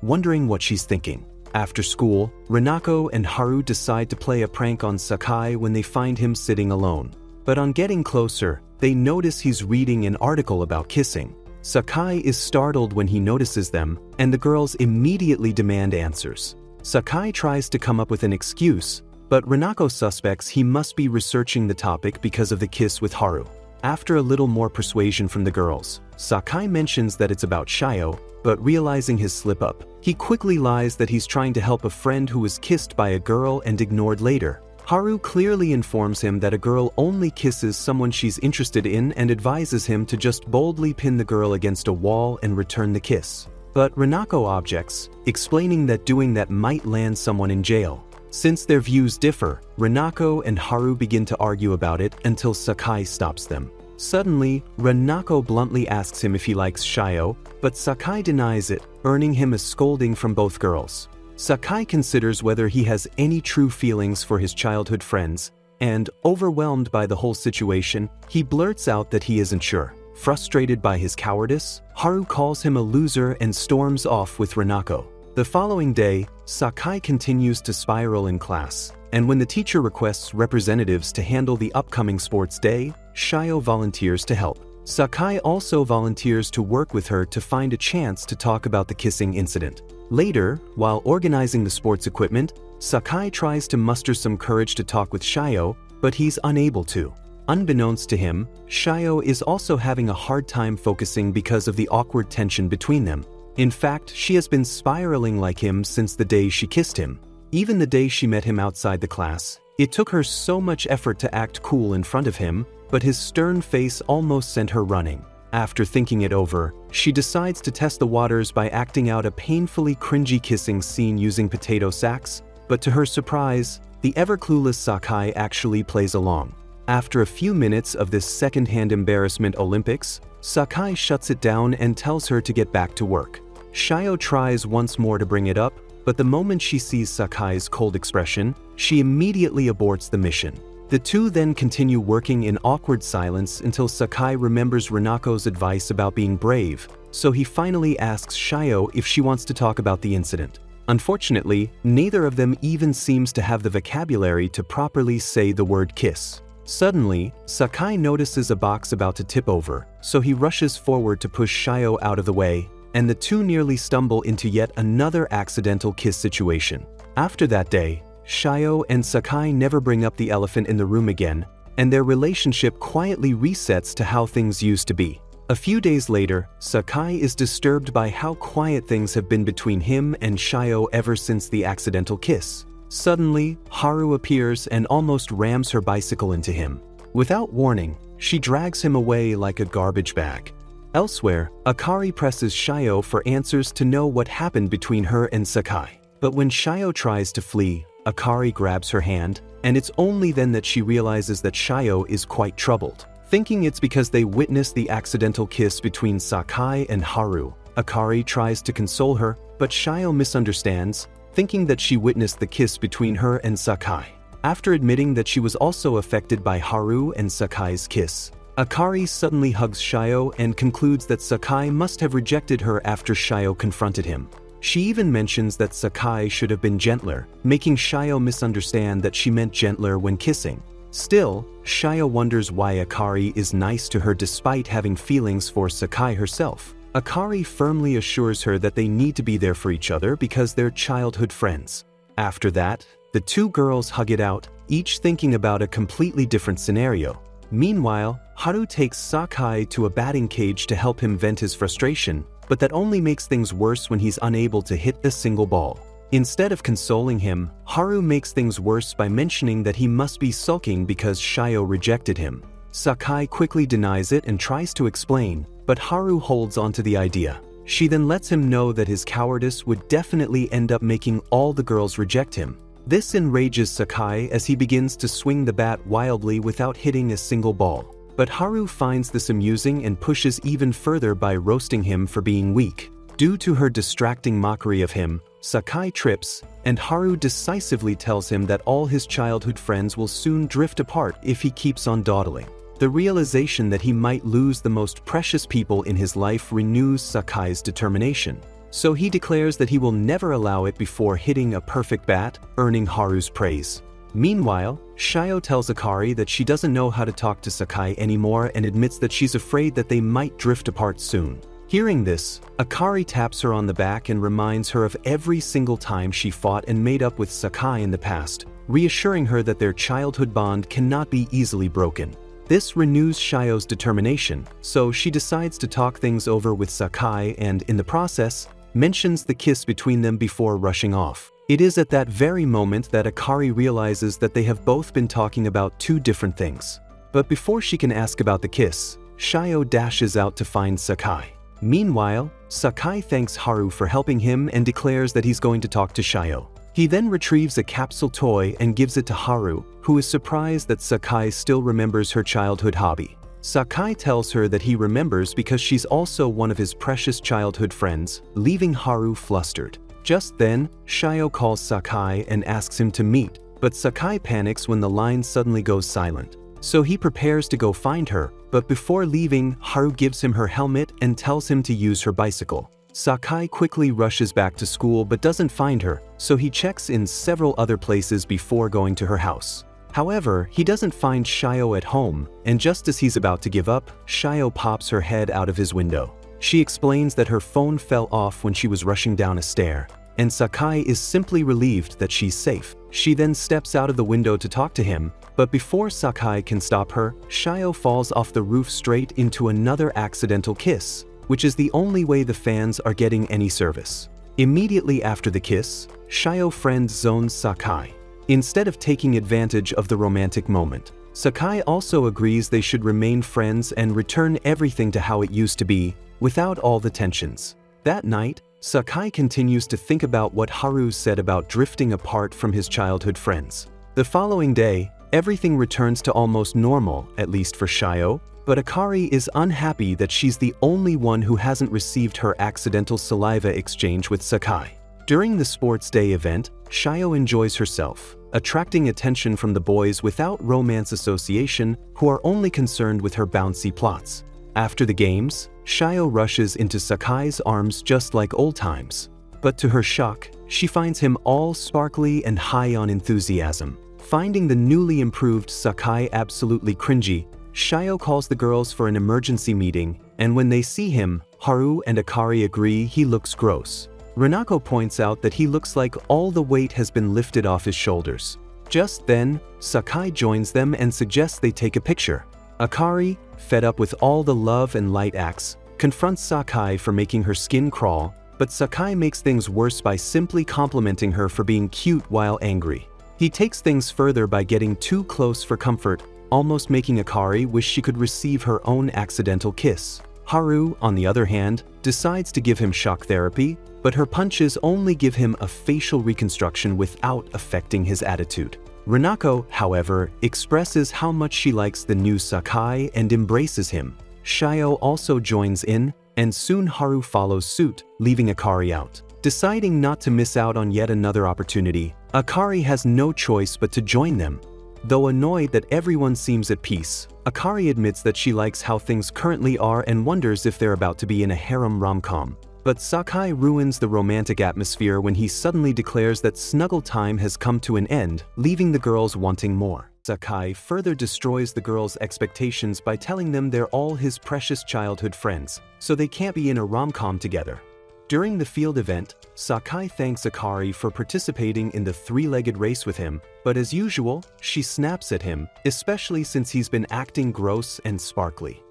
wondering what she's thinking. After school, Renako and Haru decide to play a prank on Sakai when they find him sitting alone. But on getting closer, they notice he's reading an article about kissing. Sakai is startled when he notices them, and the girls immediately demand answers. Sakai tries to come up with an excuse, but Renako suspects he must be researching the topic because of the kiss with Haru. After a little more persuasion from the girls, Sakai mentions that it's about Shio, but realizing his slip-up, he quickly lies that he's trying to help a friend who was kissed by a girl and ignored later. Haru clearly informs him that a girl only kisses someone she's interested in and advises him to just boldly pin the girl against a wall and return the kiss. But Renako objects, explaining that doing that might land someone in jail. Since their views differ, Renako and Haru begin to argue about it until Sakai stops them. Suddenly, Renako bluntly asks him if he likes Shio, but Sakai denies it, earning him a scolding from both girls. Sakai considers whether he has any true feelings for his childhood friends, and, overwhelmed by the whole situation, he blurts out that he isn't sure. Frustrated by his cowardice, Haru calls him a loser and storms off with Renako. The following day, Sakai continues to spiral in class, and when the teacher requests representatives to handle the upcoming sports day, Shio volunteers to help. Sakai also volunteers to work with her to find a chance to talk about the kissing incident. Later, while organizing the sports equipment, Sakai tries to muster some courage to talk with Shio, but he's unable to. Unbeknownst to him, Shio is also having a hard time focusing because of the awkward tension between them. In fact, she has been spiraling like him since the day she kissed him. Even the day she met him outside the class, it took her so much effort to act cool in front of him, but his stern face almost sent her running. After thinking it over, she decides to test the waters by acting out a painfully cringy kissing scene using potato sacks, but to her surprise, the ever-clueless Sakai actually plays along. After a few minutes of this second-hand embarrassment Olympics, Sakai shuts it down and tells her to get back to work. Shio tries once more to bring it up, but the moment she sees Sakai's cold expression, she immediately aborts the mission. The two then continue working in awkward silence until Sakai remembers Renako's advice about being brave, so he finally asks Shio if she wants to talk about the incident. Unfortunately, neither of them even seems to have the vocabulary to properly say the word kiss. Suddenly, Sakai notices a box about to tip over, so he rushes forward to push Shio out of the way, and the two nearly stumble into yet another accidental kiss situation. After that day, Shio and Sakai never bring up the elephant in the room again, and their relationship quietly resets to how things used to be. A few days later, Sakai is disturbed by how quiet things have been between him and Shio ever since the accidental kiss. Suddenly, Haru appears and almost rams her bicycle into him. Without warning, she drags him away like a garbage bag. Elsewhere, Akari presses Shio for answers to know what happened between her and Sakai. But when Shio tries to flee, Akari grabs her hand, and it's only then that she realizes that Shio is quite troubled. Thinking it's because they witnessed the accidental kiss between Sakai and Haru, Akari tries to console her, but Shio misunderstands, thinking that she witnessed the kiss between her and Sakai. After admitting that she was also affected by Haru and Sakai's kiss, Akari suddenly hugs Shio and concludes that Sakai must have rejected her after Shio confronted him. She even mentions that Sakai should have been gentler, making Shio misunderstand that she meant gentler when kissing. Still, Shio wonders why Akari is nice to her despite having feelings for Sakai herself. Akari firmly assures her that they need to be there for each other because they're childhood friends. After that, the two girls hug it out, each thinking about a completely different scenario. Meanwhile, Haru takes Sakai to a batting cage to help him vent his frustration, but that only makes things worse when he's unable to hit a single ball. Instead of consoling him, Haru makes things worse by mentioning that he must be sulking because Shio rejected him. Sakai quickly denies it and tries to explain, but Haru holds onto the idea. She then lets him know that his cowardice would definitely end up making all the girls reject him. This enrages Sakai as he begins to swing the bat wildly without hitting a single ball. But Haru finds this amusing and pushes even further by roasting him for being weak. Due to her distracting mockery of him, Sakai trips, and Haru decisively tells him that all his childhood friends will soon drift apart if he keeps on dawdling. The realization that he might lose the most precious people in his life renews Sakai's determination. So he declares that he will never allow it before hitting a perfect bat, earning Haru's praise. Meanwhile, Shio tells Akari that she doesn't know how to talk to Sakai anymore and admits that she's afraid that they might drift apart soon. Hearing this, Akari taps her on the back and reminds her of every single time she fought and made up with Sakai in the past, reassuring her that their childhood bond cannot be easily broken. This renews Shio's determination, so she decides to talk things over with Sakai and, in the process, mentions the kiss between them before rushing off. It is at that very moment that Akari realizes that they have both been talking about two different things. But before she can ask about the kiss, Shio dashes out to find Sakai. Meanwhile, Sakai thanks Haru for helping him and declares that he's going to talk to Shio. He then retrieves a capsule toy and gives it to Haru, who is surprised that Sakai still remembers her childhood hobby. Sakai tells her that he remembers because she's also one of his precious childhood friends, leaving Haru flustered. Just then, Shio calls Sakai and asks him to meet, but Sakai panics when the line suddenly goes silent. So he prepares to go find her, but before leaving, Haru gives him her helmet and tells him to use her bicycle. Sakai quickly rushes back to school but doesn't find her, so he checks in several other places before going to her house. However, he doesn't find Shio at home, and just as he's about to give up, Shio pops her head out of his window. She explains that her phone fell off when she was rushing down a stair, and Sakai is simply relieved that she's safe. She then steps out of the window to talk to him, but before Sakai can stop her, Shio falls off the roof straight into another accidental kiss, which is the only way the fans are getting any service. Immediately after the kiss, Shio friend zones Sakai. Instead of taking advantage of the romantic moment, Sakai also agrees they should remain friends and return everything to how it used to be, without all the tensions. That night, Sakai continues to think about what Haru said about drifting apart from his childhood friends. The following day, everything returns to almost normal, at least for Shio, but Akari is unhappy that she's the only one who hasn't received her accidental saliva exchange with Sakai. During the sports day event, Shio enjoys herself, attracting attention from the boys without romance association who are only concerned with her bouncy plots. After the games, Shio rushes into Sakai's arms just like old times. But to her shock, she finds him all sparkly and high on enthusiasm. Finding the newly improved Sakai absolutely cringy, Shio calls the girls for an emergency meeting, and when they see him, Haru and Akari agree he looks gross. Renako points out that he looks like all the weight has been lifted off his shoulders. Just then, Sakai joins them and suggests they take a picture. Akari, fed up with all the love and light acts, confronts Sakai for making her skin crawl, but Sakai makes things worse by simply complimenting her for being cute while angry. He takes things further by getting too close for comfort, almost making Akari wish she could receive her own accidental kiss. Haru, on the other hand, decides to give him shock therapy, but her punches only give him a facial reconstruction without affecting his attitude. Renako, however, expresses how much she likes the new Sakai and embraces him. Shio also joins in, and soon Haru follows suit, leaving Akari out. Deciding not to miss out on yet another opportunity, Akari has no choice but to join them. Though annoyed that everyone seems at peace, Akari admits that she likes how things currently are and wonders if they're about to be in a harem rom-com. But Sakai ruins the romantic atmosphere when he suddenly declares that snuggle time has come to an end, leaving the girls wanting more. Sakai further destroys the girls' expectations by telling them they're all his precious childhood friends, so they can't be in a rom-com together. During the field event, Sakai thanks Akari for participating in the three-legged race with him, but as usual, she snaps at him, especially since he's been acting gross and sparkly.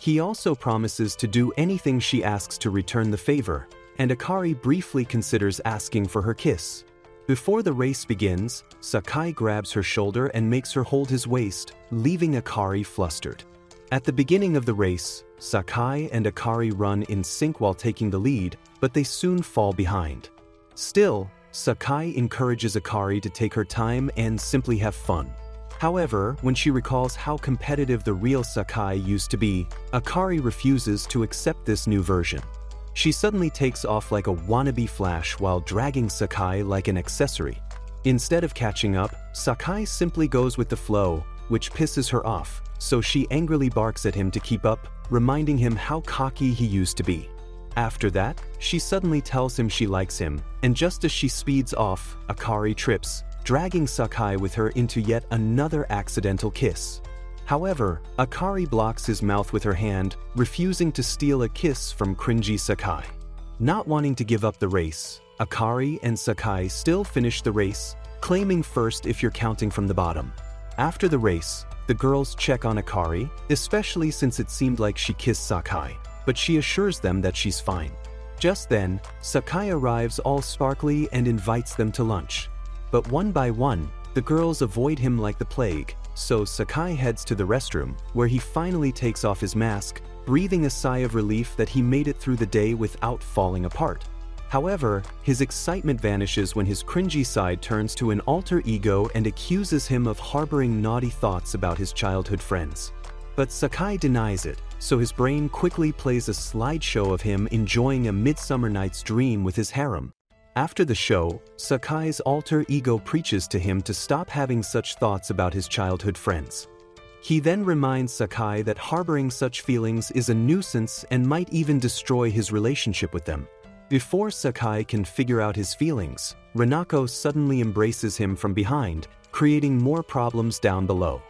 He also promises to do anything she asks to return the favor, and Akari briefly considers asking for her kiss. Before the race begins, Sakai grabs her shoulder and makes her hold his waist, leaving Akari flustered. At the beginning of the race, Sakai and Akari run in sync while taking the lead, but they soon fall behind. Still, Sakai encourages Akari to take her time and simply have fun. However, when she recalls how competitive the real Sakai used to be, Akari refuses to accept this new version. She suddenly takes off like a wannabe Flash while dragging Sakai like an accessory. Instead of catching up, Sakai simply goes with the flow, which pisses her off, so she angrily barks at him to keep up, reminding him how cocky he used to be. After that, she suddenly tells him she likes him, and just as she speeds off, Akari trips, dragging Sakai with her into yet another accidental kiss. However, Akari blocks his mouth with her hand, refusing to steal a kiss from cringy Sakai. Not wanting to give up the race, Akari and Sakai still finish the race, claiming first if you're counting from the bottom. After the race, the girls check on Akari, especially since it seemed like she kissed Sakai, but she assures them that she's fine. Just then, Sakai arrives all sparkly and invites them to lunch. But one by one, the girls avoid him like the plague, so Sakai heads to the restroom, where he finally takes off his mask, breathing a sigh of relief that he made it through the day without falling apart. However, his excitement vanishes when his cringy side turns to an alter ego and accuses him of harboring naughty thoughts about his childhood friends. But Sakai denies it, so his brain quickly plays a slideshow of him enjoying a Midsummer Night's Dream with his harem. After the show, Sakai's alter ego preaches to him to stop having such thoughts about his childhood friends. He then reminds Sakai that harboring such feelings is a nuisance and might even destroy his relationship with them. Before Sakai can figure out his feelings, Renako suddenly embraces him from behind, creating more problems down below.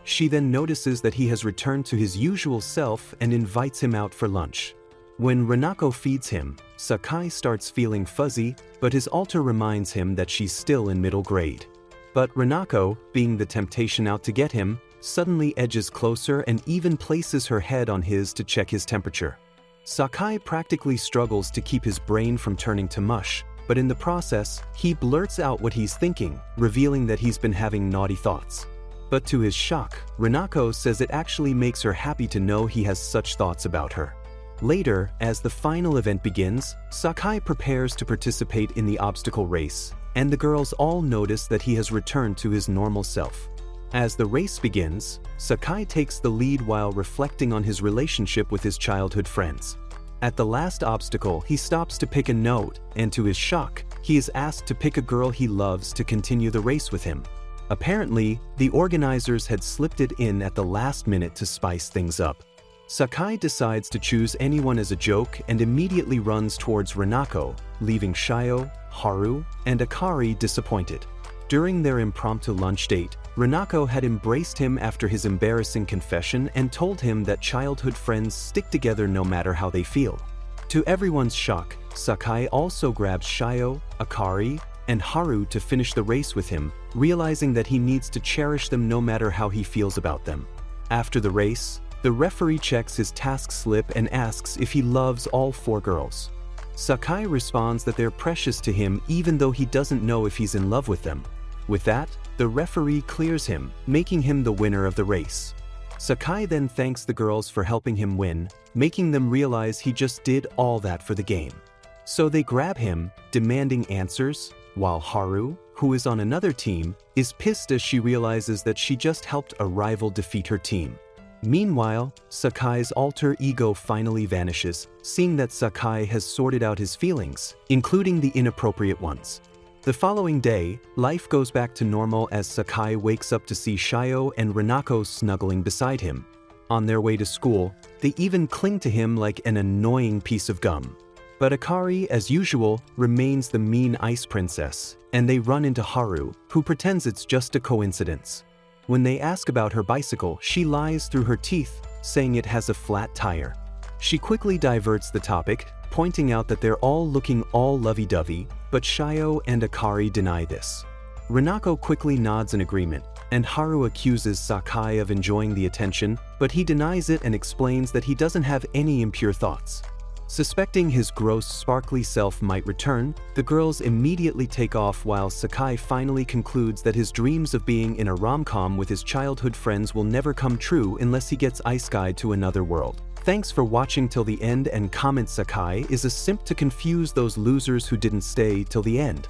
She then notices that he has returned to his usual self and invites him out for lunch. When Renako feeds him, Sakai starts feeling fuzzy, but his alter reminds him that she's still in middle grade. But Renako, being the temptation out to get him, suddenly edges closer and even places her head on his to check his temperature. Sakai practically struggles to keep his brain from turning to mush, but in the process, he blurts out what he's thinking, revealing that he's been having naughty thoughts. But to his shock, Renako says it actually makes her happy to know he has such thoughts about her. Later, as the final event begins, Sakai prepares to participate in the obstacle race, and the girls all notice that he has returned to his normal self. As the race begins, Sakai takes the lead while reflecting on his relationship with his childhood friends. At the last obstacle, he stops to pick a note, and to his shock, he is asked to pick a girl he loves to continue the race with him. Apparently, the organizers had slipped it in at the last minute to spice things up. Sakai decides to choose anyone as a joke and immediately runs towards Renako, leaving Shio, Haru, and Akari disappointed. During their impromptu lunch date, Renako had embraced him after his embarrassing confession and told him that childhood friends stick together no matter how they feel. To everyone's shock, Sakai also grabs Shio, Akari, and Haru to finish the race with him, realizing that he needs to cherish them no matter how he feels about them. After the race, the referee checks his task slip and asks if he loves all 4 girls. Sakai responds that they're precious to him even though he doesn't know if he's in love with them. With that, the referee clears him, making him the winner of the race. Sakai then thanks the girls for helping him win, making them realize he just did all that for the game. So they grab him, demanding answers, while Haru, who is on another team, is pissed as she realizes that she just helped a rival defeat her team. Meanwhile, Sakai's alter ego finally vanishes, seeing that Sakai has sorted out his feelings, including the inappropriate ones. The following day, life goes back to normal as Sakai wakes up to see Shio and Renako snuggling beside him. On their way to school, they even cling to him like an annoying piece of gum. But Akari, as usual, remains the mean ice princess, and they run into Haru, who pretends it's just a coincidence. When they ask about her bicycle, she lies through her teeth, saying it has a flat tire. She quickly diverts the topic, pointing out that they're all looking all lovey-dovey, but Shio and Akari deny this. Renako quickly nods in agreement, and Haru accuses Sakai of enjoying the attention, but he denies it and explains that he doesn't have any impure thoughts. Suspecting his gross, sparkly self might return, the girls immediately take off while Sakai finally concludes that his dreams of being in a rom-com with his childhood friends will never come true unless he gets ice-guyed to another world. Thanks for watching till the end, and comment Sakai is a simp to confuse those losers who didn't stay till the end.